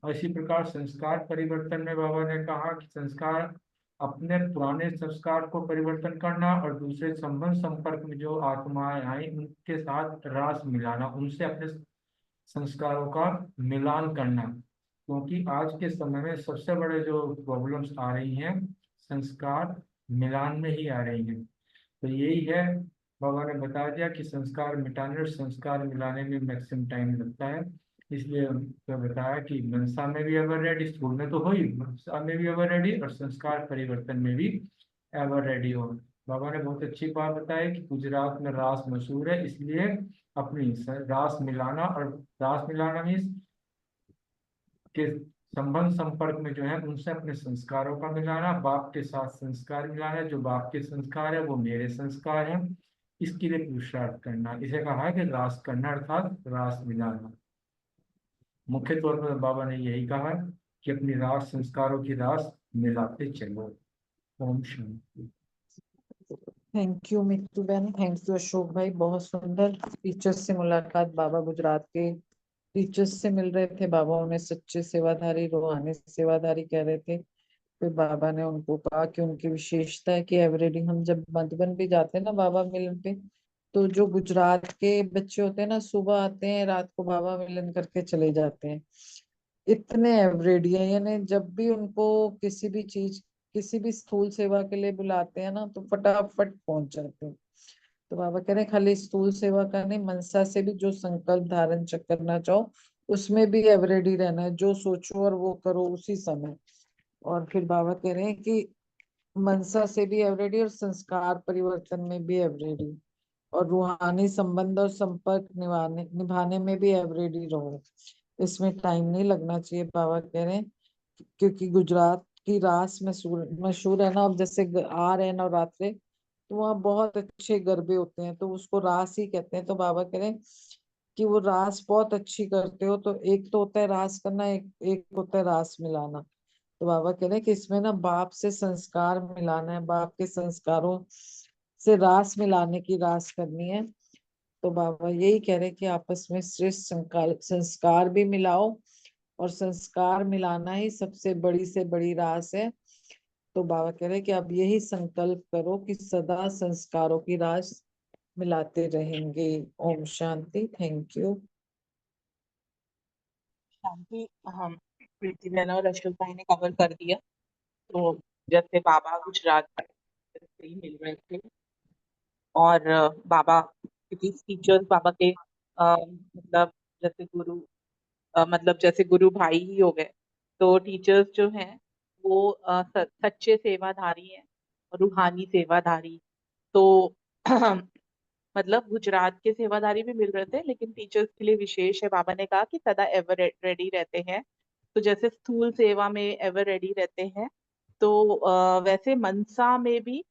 और इसी प्रकार संस्कार परिवर्तन में बाबा ने कहा कि संस्कार, अपने पुराने संस्कार को परिवर्तन करना और दूसरे संबंध संपर्क में जो आत्माएं आई उनके साथ रास मिलाना, उनसे अपने संस्कारों का मिलान करना। क्योंकि आज के समय में सबसे बड़े जो प्रॉब्लम्स आ रही हैं संस्कार मिलान में ही आ रही हैं। तो यही है, बाबा ने बता दिया कि संस्कार मिटाने और संस्कार मिलाने में मैक्सिमम टाइम लगता है। इसलिए तो बताया कि मनसा में भी एवर रेडी, स्कूल में तो हो ही, मनसा में भी एवर रेडी और संस्कार परिवर्तन में भी एवर रेडी हो। बाबा ने बहुत अच्छी बात बताई कि गुजरात में रास मशहूर है, इसलिए अपनी रास मिलाना, और रास मिलाना मीन्स के संबंध संपर्क में जो है उनसे अपने संस्कारों का मिलाना, बाप के साथ संस्कार मिलाना, जो बाप के संस्कार है वो मेरे संस्कार हैं, इसके लिए पुरुषार्थ करना, इसे कहा है कि रास करना अर्थात रास मिलाना। मुख्य तौर पर बाबा ने यही कहा कि अपनी रास संस्कारों की रास मिलाते चलो। ओम शांति। थैंक यू मिट्टू बहन, थैंक यू अशोक भाई। बहुत सुंदर टीचर्स से मुलाकात। बाबा गुजरात के टीचर्स से मिल रहे थे, बाबा उन्हें सच्चे सेवाधारी, रूहानी सेवाधारी कह रहे थे। फिर बाबा ने उनको कहा कि उनकी विशेषता है कि एवरीडे हम जब मधुबन भी जाते हैं ना बाबा मिलन पे, तो जो गुजरात के बच्चे होते हैं ना सुबह आते हैं, रात को बाबा मिलन करके चले जाते हैं। इतने एवरेडी है, यानी जब भी उनको किसी भी चीज, किसी भी स्थूल सेवा के लिए बुलाते हैं ना तो फटाफट पहुंच जाते हैं। तो बाबा कह रहे हैं खाली स्थूल सेवा का नहीं, मनसा से भी जो संकल्प धारण करना चाहो उसमें भी एवरेडी रहना है, जो सोचो और वो करो उसी समय। और फिर बाबा कह रहे हैं कि मनसा से भी एवरेडी और संस्कार परिवर्तन में भी एवरेडी, और रूहानी संबंध और संपर्क निभाने में भी एवरेडी रहो। इसमें टाइम नहीं लगना चाहिए, बाबा कह रहे हैं। क्योंकि गुजरात की रास मशहूर मशहूर है ना। अब जैसे आ रहे हैं नवरात्रे, तो वहाँ बहुत अच्छे गरबे होते हैं, तो उसको रास ही कहते हैं। तो बाबा कह रहे हैं कि वो रास बहुत अच्छी करते हो। तो एक तो होता है रास करना, एक होता है रास मिलाना। तो बाबा कह रहे हैं कि इसमें ना बाप से संस्कार मिलाना है, बाप के संस्कारों से रास मिलाने की रास करनी है। तो बाबा यही कह रहे कि आपस में श्रेष्ठ संस्कार भी मिलाओ, और संस्कार मिलाना ही सबसे बड़ी से बड़ी रास है। तो बाबा कह रहे कि अब यही संकल्प करो कि सदा संस्कारों की रास मिलाते रहेंगे। ओम शांति। Thank you. शांति। हम प्रीति बहन और अशोक भाई ने कवर कर दिया। तो जैसे बाबा गुजरात से ही मिल रहे थे, और बाबा क्योंकि टीचर्स बाबा के मतलब जैसे गुरु, मतलब जैसे गुरु भाई ही हो गए। तो टीचर्स जो हैं वो सच्चे सेवाधारी हैं, रूहानी सेवाधारी। तो मतलब गुजरात के सेवाधारी भी मिल रहे थे, लेकिन टीचर्स के लिए विशेष है। बाबा ने कहा कि सदा एवर रेडी रहते हैं। तो जैसे स्थूल सेवा में एवर रेडी रहते हैं, तो वैसे मनसा में भी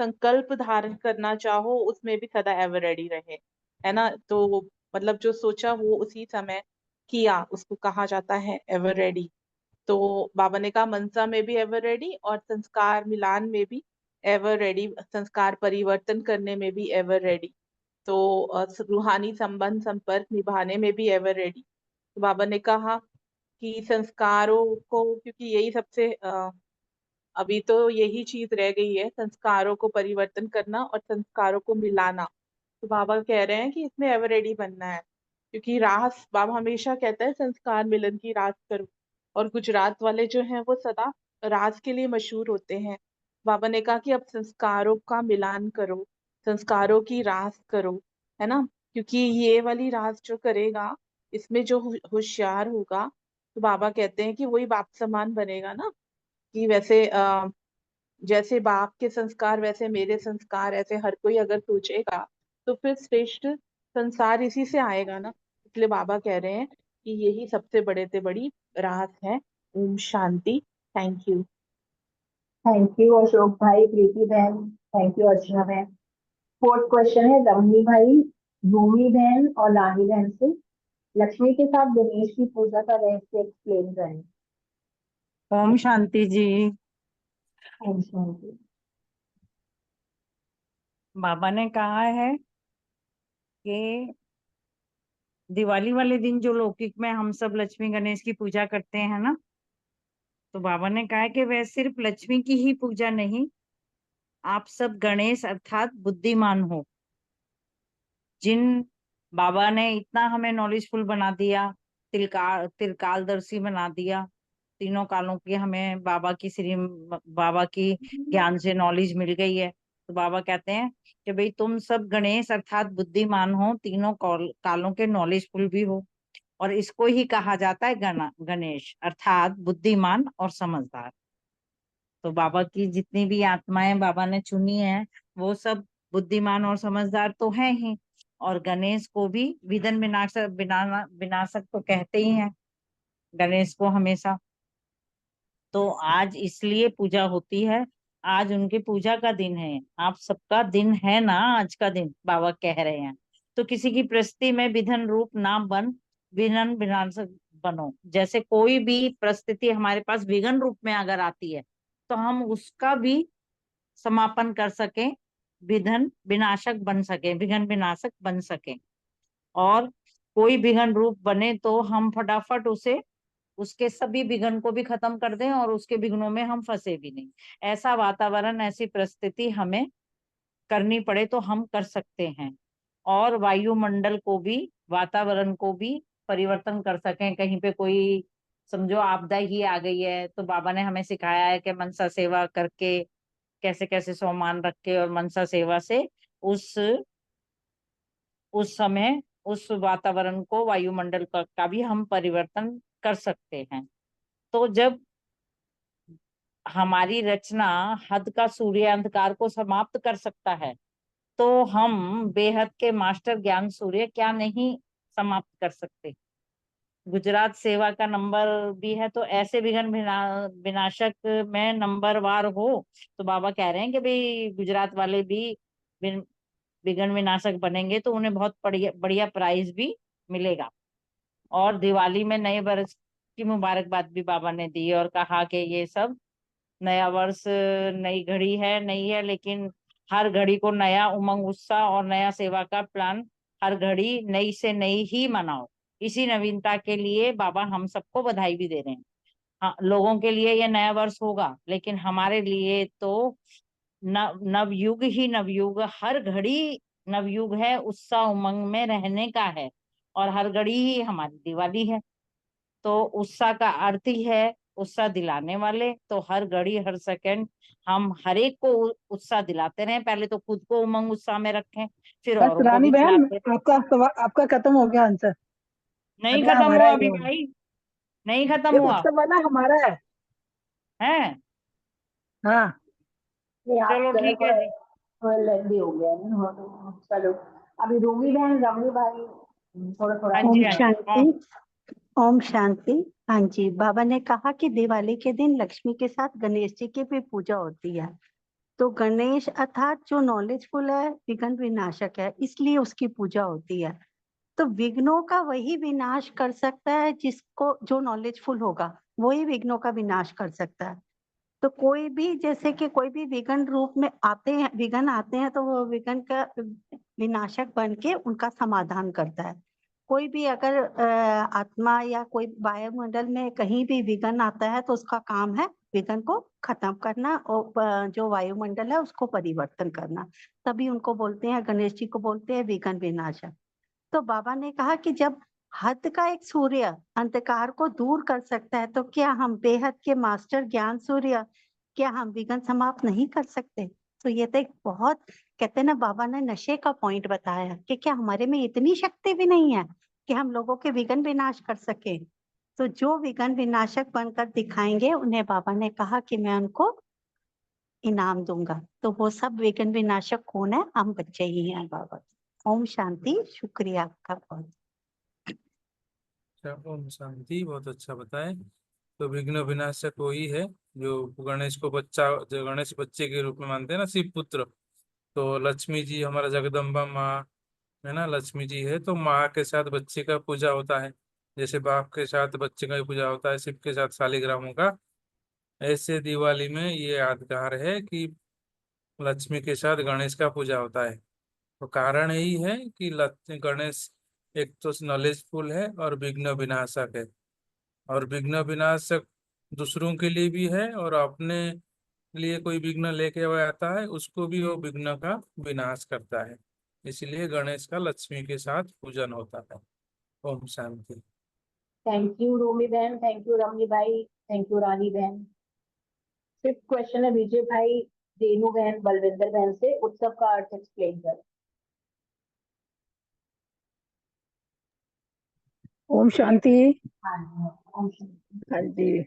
संकल्प धारण करना चाहो, उसमें भी सदा एवर रेडी रहे, है ना। तो मतलब जो सोचा वो उसी समय किया, उसको कहा जाता है एवर रेडी। तो बाबा ने कहा मनसा में भी एवर रेडी, और संस्कार मिलान में भी एवर रेडी, संस्कार परिवर्तन करने में भी एवर रेडी। तो रूहानी संबंध संपर्क निभाने में भी एवर रेडी। तो बाबा ने कहा कि संस्कारों को, क्योंकि यही सबसे अभी तो यही चीज रह गई है, संस्कारों को परिवर्तन करना और संस्कारों को मिलाना। तो बाबा कह रहे हैं कि इसमें एवर रेडी बनना है, क्योंकि रास बाबा हमेशा कहता है संस्कार मिलन की रास करो। और गुजरात वाले जो हैं वो सदा रास के लिए मशहूर होते हैं। बाबा ने कहा कि अब संस्कारों का मिलान करो, संस्कारों की रास करो, है ना। क्योंकि ये वाली रास जो करेगा, इसमें जो होशियार होगा, तो बाबा कहते हैं कि वही बाप समान बनेगा ना। कि वैसे जैसे बाप के संस्कार वैसे मेरे संस्कार, ऐसे हर कोई अगर सोचेगा तो फिर श्रेष्ठ संसार इसी से आएगा ना। इसलिए बाबा कह रहे हैं कि यही सबसे बड़े से बड़ी राहत है। ओम शांति। Thank you. Thank you Ashok भाई, प्रीति बहन, थैंक यू अर्चना बहन। फोर्थ क्वेश्चन है रमनी भाई, भूमि बहन और लानी बहन से। लक्ष्मी के साथ गणेश की पूजा का रहस्य एक्सप्लेन करें। ओम शांति जी। ओम शांति। बाबा ने कहा है कि दिवाली वाले दिन जो लौकिक में हम सब लक्ष्मी गणेश की पूजा करते हैं ना, तो बाबा ने कहा है कि वह सिर्फ लक्ष्मी की ही पूजा नहीं, आप सब गणेश अर्थात बुद्धिमान हो। जिन बाबा ने इतना हमें नॉलेजफुल बना दिया, त्रिकालदर्शी बना दिया, तीनों कालों की हमें बाबा की ज्ञान से नॉलेज मिल गई है। तो बाबा कहते हैं कि भाई तुम सब गणेश अर्थात बुद्धिमान हो, तीनों कालों के नॉलेजफुल भी हो। और इसको ही कहा जाता है गणेश अर्थात बुद्धिमान और समझदार। तो बाबा की जितनी भी आत्माएं बाबा ने चुनी है, वो सब बुद्धिमान और समझदार तो है ही। और गणेश को भी विघ्न विनाशक तो कहते ही हैं गणेश को हमेशा। तो आज इसलिए पूजा होती है, आज उनकी पूजा का दिन है। आप सबका दिन है ना आज का दिन, बाबा कह रहे हैं। तो किसी की परिस्थिति में विघ्न रूप ना बन, विघ्न विनाशक बनो। जैसे कोई भी परिस्थिति हमारे पास विघ्न रूप में अगर आती है, तो हम उसका भी समापन कर सकें, विघ्न विनाशक बन सके, विघ्न विनाशक बन सके। और कोई विघ्न रूप बने तो हम फटाफट उसके सभी विघ्न को भी खत्म कर दें, और उसके विघ्नों में हम फंसे भी नहीं। ऐसा वातावरण, ऐसी परिस्थिति हमें करनी पड़े तो हम कर सकते हैं। और वायुमंडल को भी, वातावरण को भी परिवर्तन कर सकें। कहीं पे कोई समझो आपदा ही आ गई है, तो बाबा ने हमें सिखाया है कि मनसा सेवा करके कैसे कैसे सोमान रख के और मनसा सेवा से उस समय उस वातावरण को, वायुमंडल का भी हम परिवर्तन कर सकते हैं। तो जब हमारी रचना हद का सूर्य अंधकार को समाप्त कर सकता है, तो हम बेहद के मास्टर ज्ञान सूर्य क्या नहीं समाप्त कर सकते। गुजरात सेवा का नंबर भी है, तो ऐसे विघ्न विनाशक में नंबर वार हो। तो बाबा कह रहे हैं कि भाई गुजरात वाले भी विघ्न विनाशक बनेंगे तो उन्हें बहुत बढ़िया बढ़िया प्राइज भी मिलेगा। और दिवाली में नए वर्ष की मुबारकबाद भी बाबा ने दी, और कहा कि ये सब नया वर्ष नई घड़ी है, नहीं है, लेकिन हर घड़ी को नया उमंग उत्साह और नया सेवा का प्लान हर घड़ी नई से नई ही मनाओ। इसी नवीनता के लिए बाबा हम सबको बधाई भी दे रहे हैं। हाँ, लोगों के लिए ये नया वर्ष होगा, लेकिन हमारे लिए तो नवयुग ही नवयुग, हर घड़ी नवयुग है, उत्साह उमंग में रहने का है। और हर घड़ी ही हमारी दिवाली है। तो उत्साह का अर्थ ही है उत्साह दिलाने वाले। तो हर घड़ी हर सेकंड हम हर एक को उत्साह दिलाते रहें। पहले तो खुद को उमंग उत्साह में रखें, फिर बस औरों को रानी भी बहन, दिलाते रहें। आपका खत्म हो गया आंसर। नहीं अगला खत्म हमारा हुआ है अभी ये वाला। भाई, नहीं खत्म ये हुआ उत्सव वाला हमारा है। है। हाँ, नहीं आप चलो कह ठीक है जी। थोड़ा लेंदी हो गया ना। हाँ, तो चलो अभी रूमी बहन रमनी भाई थोड़ा थोड़ा हाँ जी ओम हाँ जी। शांति। ओम शांति। हाँ जी, बाबा ने कहा कि दिवाली के दिन लक्ष्मी के साथ गणेश जी की भी पूजा होती है। तो गणेश अर्थात जो नॉलेजफुल है, विघ्न विनाशक है, इसलिए उसकी पूजा होती है। तो विघ्नों का वही विनाश कर सकता है जिसको, जो नॉलेजफुल होगा वही विघ्नों का विनाश कर सकता है। तो कोई भी, जैसे कि कोई भी विघ्न रूप में आते हैं, विघ्न आते हैं, तो वो विघ्न का विनाशक बन के उनका समाधान करता है। कोई भी अगर आत्मा या कोई वायुमंडल में कहीं भी विघ्न आता है तो उसका काम है विघ्न को खत्म करना और जो वायुमंडल है उसको परिवर्तन करना। तभी उनको बोलते हैं, गणेश जी को बोलते हैं विघ्न विनाशक। तो बाबा ने कहा कि जब हद का एक सूर्य अंधकार को दूर कर सकता है, तो क्या हम बेहद के मास्टर ज्ञान सूर्य, क्या हम विघ्न समाप्त नहीं कर सकते? तो ये तो एक बहुत, कहते हैं ना, बाबा ने नशे का पॉइंट बताया कि क्या हमारे में इतनी शक्ति भी नहीं है कि हम लोगों के विघ्न विनाश कर सके। तो जो विघ्न विनाशक बनकर दिखाएंगे, उन्हें बाबा ने कहा कि मैं उनको इनाम दूंगा। तो वो सब विघ्न विनाशक कौन है? हम बच्चे ही हैं बाबा। ओम शांति। शुक्रिया आपका बहुत। अच्छा, ओम शांति, बहुत अच्छा बताए। तो विघ्न विनाशक वही है जो गणेश को बच्चा, जो गणेश बच्चे के रूप में मानते हैं ना, शिव पुत्र। तो लक्ष्मी जी हमारा जगदम्बा माँ है ना, लक्ष्मी जी है। तो माँ के साथ बच्चे का पूजा होता है, जैसे बाप के साथ बच्चे का भी पूजा होता है, शिव के साथ शालिग्रामों का। ऐसे दिवाली में ये यादगार है कि लक्ष्मी के साथ गणेश का पूजा होता है। तो कारण यही है कि गणेश एक तो नॉलेजफुल है और विघ्न विनाशक है। और विघ्न विनाशक दूसरों के लिए भी है, और अपने लिए कोई विघ्न लेके वो आता है उसको भी वो विघ्न का विनाश करता है। इसलिए गणेश का लक्ष्मी के साथ पूजन होता है। ओम शांति। थैंक यू रूमी बहन, थैंक यू रमनी भाई, थैंक यू रानी बहन। फिफ्थ क्वेश्चन है विजय भाई रेनू बहन बलविंदर बहन से, उत्सव का अर्थ एक्सप्लेन कर। ओम शांति। हाँ जी, ओम शांति। हाँ जी,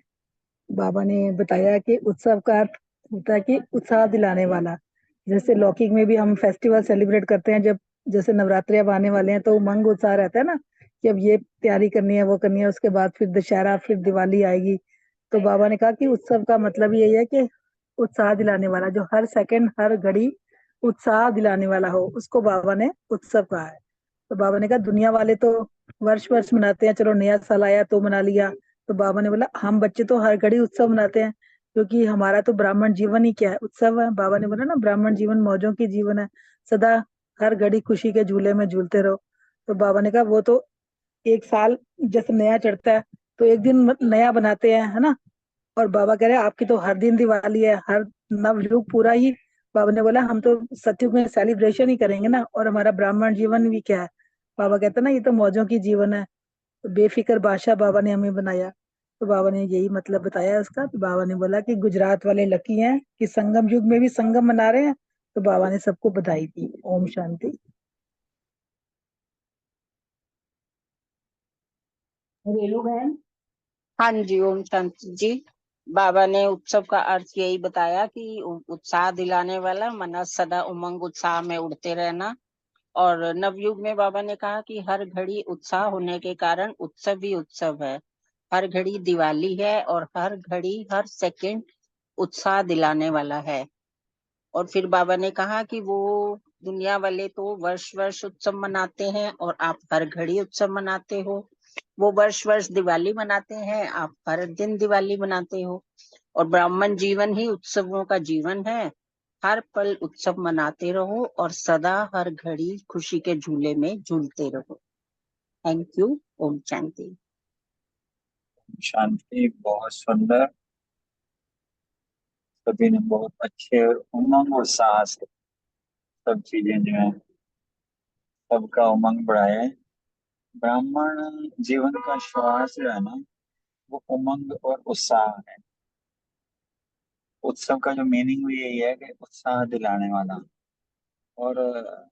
बाबा ने बताया कि उत्सव का अर्थ होता है कि उत्साह दिलाने वाला। जैसे लौकिक में भी हम फेस्टिवल सेलिब्रेट करते हैं, जब जैसे नवरात्रि अब आने वाले हैं तो उमंग उत्साह रहता है ना कि अब ये तैयारी करनी है, वो करनी है, उसके बाद फिर दशहरा, फिर दिवाली आएगी। तो बाबा ने कहा कि उत्सव का मतलब यही है कि उत्साह दिलाने वाला, जो हर सेकंड हर घड़ी उत्साह दिलाने वाला हो, उसको बाबा ने उत्सव कहा है। तो बाबा ने कहा दुनिया वाले तो वर्ष वर्ष मनाते हैं, चलो नया साल आया तो मना लिया। तो बाबा ने बोला हम बच्चे तो हर घड़ी उत्सव मनाते हैं, क्योंकि हमारा तो ब्राह्मण जीवन ही क्या है, उत्सव है। बाबा ने बोला ना, ब्राह्मण जीवन मौजों की जीवन है, सदा हर घड़ी खुशी के झूले में झूलते रहो। तो बाबा ने कहा वो तो एक साल जैसे नया चढ़ता है तो एक दिन नया बनाते हैं, है ना। और बाबा कह रहे हैं आपकी तो हर दिन दिवाली है, हर नवयुग पूरा ही। बाबा ने बोला हम तो सतयुग में सेलिब्रेशन ही करेंगे ना, और हमारा ब्राह्मण जीवन भी क्या है। बाबा कहते हैं ना, ये तो मौजों की जीवन है। तो बेफिक्र बादशाह बाबा ने हमें बनाया। तो बाबा ने यही मतलब बताया उसका। तो बाबा ने बोला कि गुजरात वाले लकी हैं कि संगम युग में भी संगम मना रहे हैं। तो बाबा ने सबको बधाई दी। ओम शांति। रेनू बहन। हाँ जी, ओम शांति जी। बाबा ने उत्सव का अर्थ यही बताया कि उत्साह दिलाने वाला, मना सदा उमंग उत्साह में उड़ते रहना। और नवयुग में बाबा ने कहा कि हर घड़ी उत्साह होने के कारण उत्सव ही उत्सव है। हर घड़ी दिवाली है और हर घड़ी हर सेकंड उत्साह दिलाने वाला है। और फिर बाबा ने कहा कि वो दुनिया वाले तो वर्ष वर्ष उत्सव मनाते हैं और आप हर घड़ी उत्सव मनाते हो। वो वर्ष वर्ष दिवाली मनाते हैं, आप हर दिन दिवाली मनाते हो। और ब्राह्मण जीवन ही उत्सवों का जीवन है। हर पल उत्सव मनाते रहो और सदा हर घड़ी खुशी के झूले में झूलते रहो। Thank you. ओम शांति। शांति। बहुत सुंदर, सभी ने बहुत अच्छे उमंग और साहस सब चीजें जो है सबका उमंग बढ़ाया है। ब्राह्मण जीवन का श्वास जो है ना वो उमंग और उत्साह है। उत्सव का जो मीनिंग भी यही है कि उत्साह दिलाने वाला। और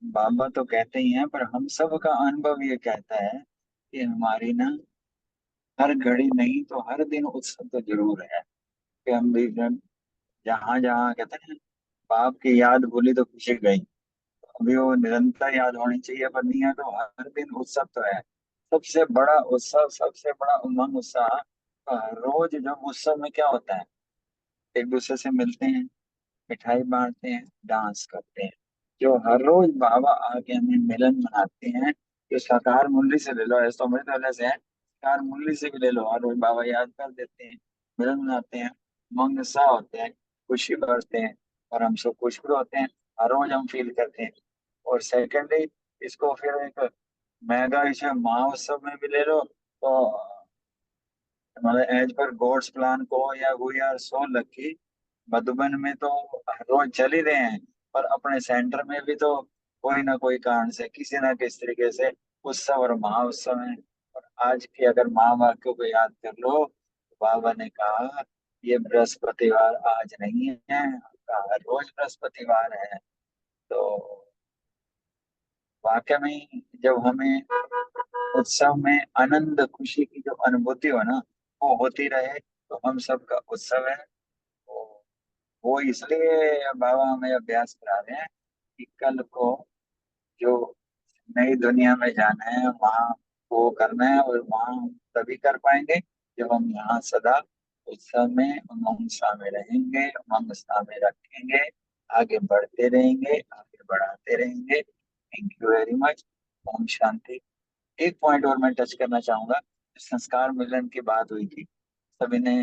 बाबा तो कहते ही हैं, पर हम सब का अनुभव ये कहता है कि हमारी ना हर घड़ी नहीं तो हर दिन उत्सव तो जरूर है। कि हम भी जहाँ जहाँ कहते हैं बाप की याद भूली तो खुशी गई, अभी वो निरंतर याद होनी चाहिए, पर नहीं है तो हर दिन उत्सव तो है। सबसे बड़ा उत्सव, सबसे बड़ा उमंग उत्साह। तो हर रोज जब उत्सव में क्या होता है, एक दूसरे से मिलते हैं, मिठाई बांटते हैं, डांस करते हैं। जो हर रोज बाबा आके हमें मिलन मनाते हैं, जो साकार मुरली से ले लो, ऐसा अमृत वाले से है, साकार मुरली से भी ले लो, हर रोज बाबा याद कर देते हैं, मिलन मनाते हैं, उमंग उत्साह होते हैं, खुशी बढ़ते हैं और हम सब खुश भी होते हैं। हर रोज हम फील करते हैं। और सेकेंडली इसको फिर एक मेगा इसे महोत्सव में भी ले लो तो मतलब एज पर गॉड्स प्लान को या we are so lucky. Madhuban में तो रोज चल ही रहे हैं, पर अपने सेंटर में भी तो कोई ना कोई कारण से किसी ना किस तरीके से उत्सव और महाउत्सव है। और आज की अगर महावाक्यों को याद कर लो तो बाबा ने कहा ये बृहस्पतिवार आज नहीं है, हर रोज बृहस्पतिवार है। तो वाकई में जब हमें उत्सव में आनंद खुशी की जो अनुभूति हो ना वो होती रहे तो हम सबका उत्सव है। तो वो इसलिए बाबा हमें अभ्यास करा रहे हैं कि कल को जो नई दुनिया में जाना है वहाँ वो करना है, और वहाँ हम तभी कर पाएंगे जब हम यहाँ सदा उत्सव में उमंग में रहेंगे, उमंग में रखेंगे, आगे बढ़ते रहेंगे, आगे बढ़ाते रहेंगे। Thank you very much. ओम शांति। एक पॉइंट और मैं टच करना चाहूंगा। संस्कार मिलन की बात हुई थी, सभी ने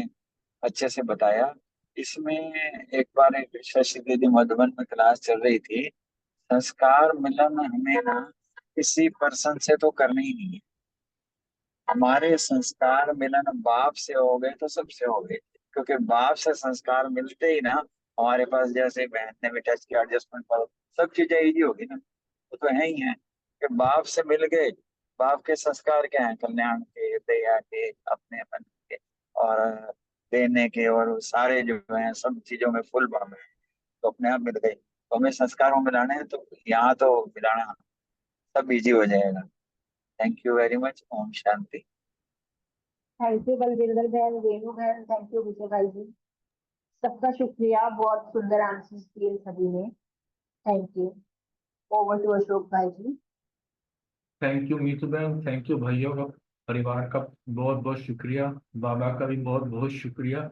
अच्छे से बताया। इसमें एक बार एक शशि दीदी मधुबन में क्लास चल रही थी। संस्कार मिलन हमें ना किसी पर्सन से तो करना ही नहीं है। हमारे संस्कार मिलन बाप से हो गए तो सबसे हो गए, क्योंकि बाप से संस्कार मिलते ही ना हमारे पास, जैसे बहन ने भी टच किया, एडजस्टमेंट पर सब चीजें इजी होगी ना। वो तो है ही है कि बाप से मिल गए। बाप के संस्कार क्या है? कल्याण के, दया के, अपने मन के और देने के, और सारे जो है सब चीजों में फुल बाप है, तो अपने आप मिल गए। तो हमें संस्कारों में लाने हैं तो यहाँ तो मिलाना सब इजी हो जाएगा। Thank you very much. ओम शांति। थैंक यू बलविंदर बहन, वेणु बहन, थैंक यू विजय भाई जी, सबका शुक्रिया। बहुत सुंदर आंसर्स दिए सभी ने। Thank you. Over to Ashok भाई जी। थैंक यू मीतू बहन, थैंक यू भाइयों का, परिवार का बहुत बहुत शुक्रिया, बाबा का भी बहुत बहुत शुक्रिया।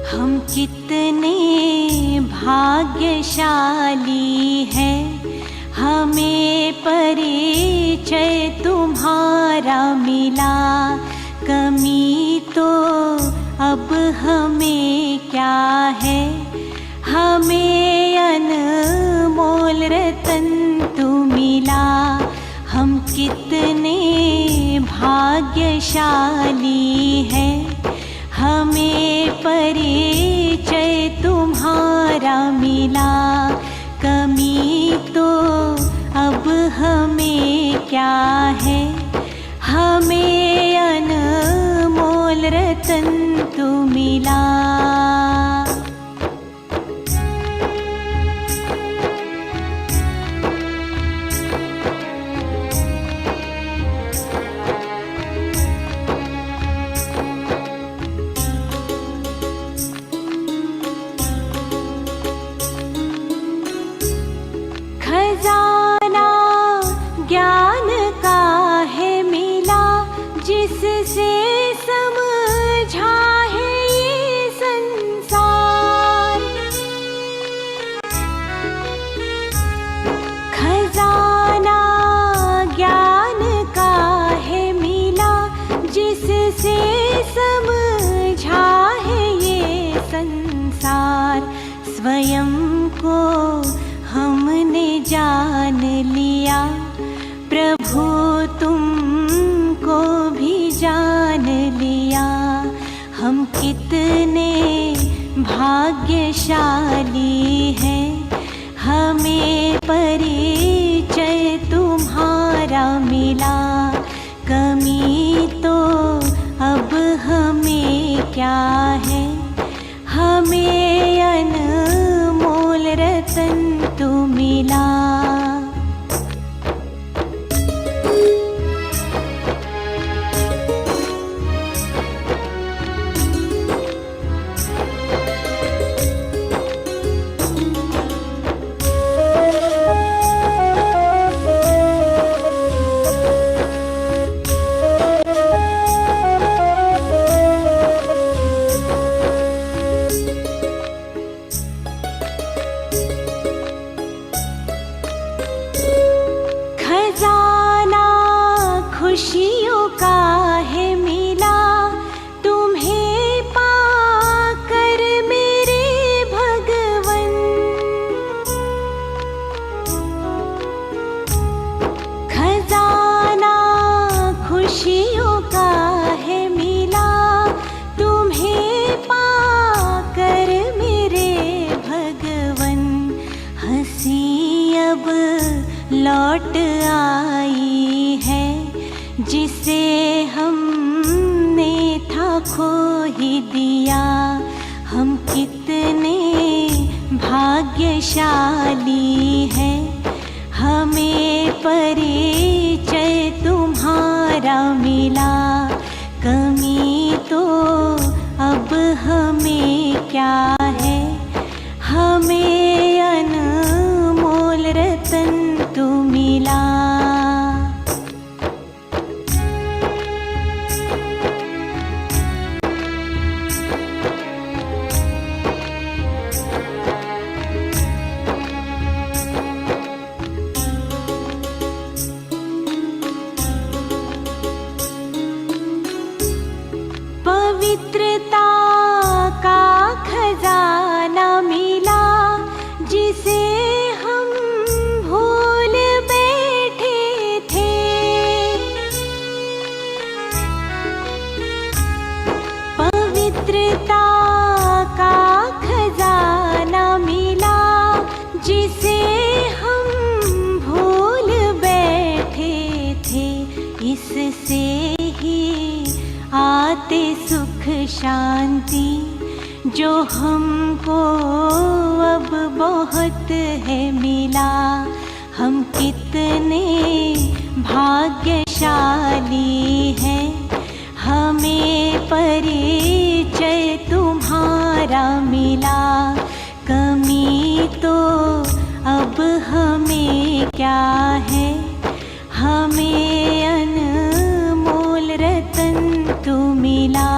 हम कितने भाग्यशाली हैं, हमें परिचय तुम्हारा मिला। कमी तो अब हमें क्या है, हमें अनमोल रतन तू मिला। हम कितने भाग्यशाली हैं, हमें परिचय तुम्हारा मिला। कमी तो अब हमें क्या है, हमें अनमोल रतन तू मिला। संसार स्वयं को हमने जान लिया, प्रभु तुमको भी जान लिया। हम कितने भाग्यशाली हैं, हमें परिचय तुम्हारा मिला। कमी तो अब हमें क्या है, हमें अनमोल रतन तू मिला। खुशियों का है मिला, तुम्हें पाकर मेरे भगवन। खजाना खुशियों का है मिला, तुम्हें पाकर मेरे भगवन। हंसी अब लौट आई है, जिसे हमने था खो ही दिया। हम कितने भाग्यशाली हैं, हमें परिचय तुम्हारा मिला। कमी तो अब हमें क्या है, हमें अनमोल रतन तू मिला। पवित्रता का खजाना मिला, जिसे हम भूल बैठे थे। पवित्रता का खजाना मिला, जिसे हम भूल बैठे थे। इससे ही आते सुख शांति, जो हमको अब बहुत है मिला। हम कितने भाग्यशाली हैं, हमें परिचय तुम्हारा मिला। कमी तो अब हमें क्या है, हमें अनमोल रतन तू मिला।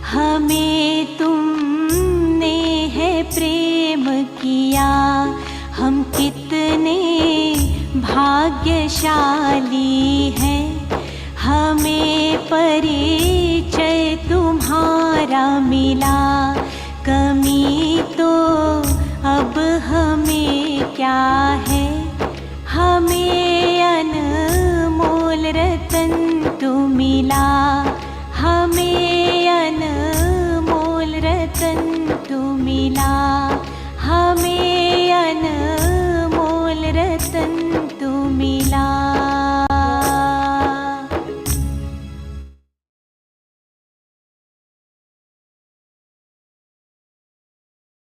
हमें तुमने है प्रेम किया। हम कितने भाग्यशाली हैं, हमें परिचय तुम्हारा मिला।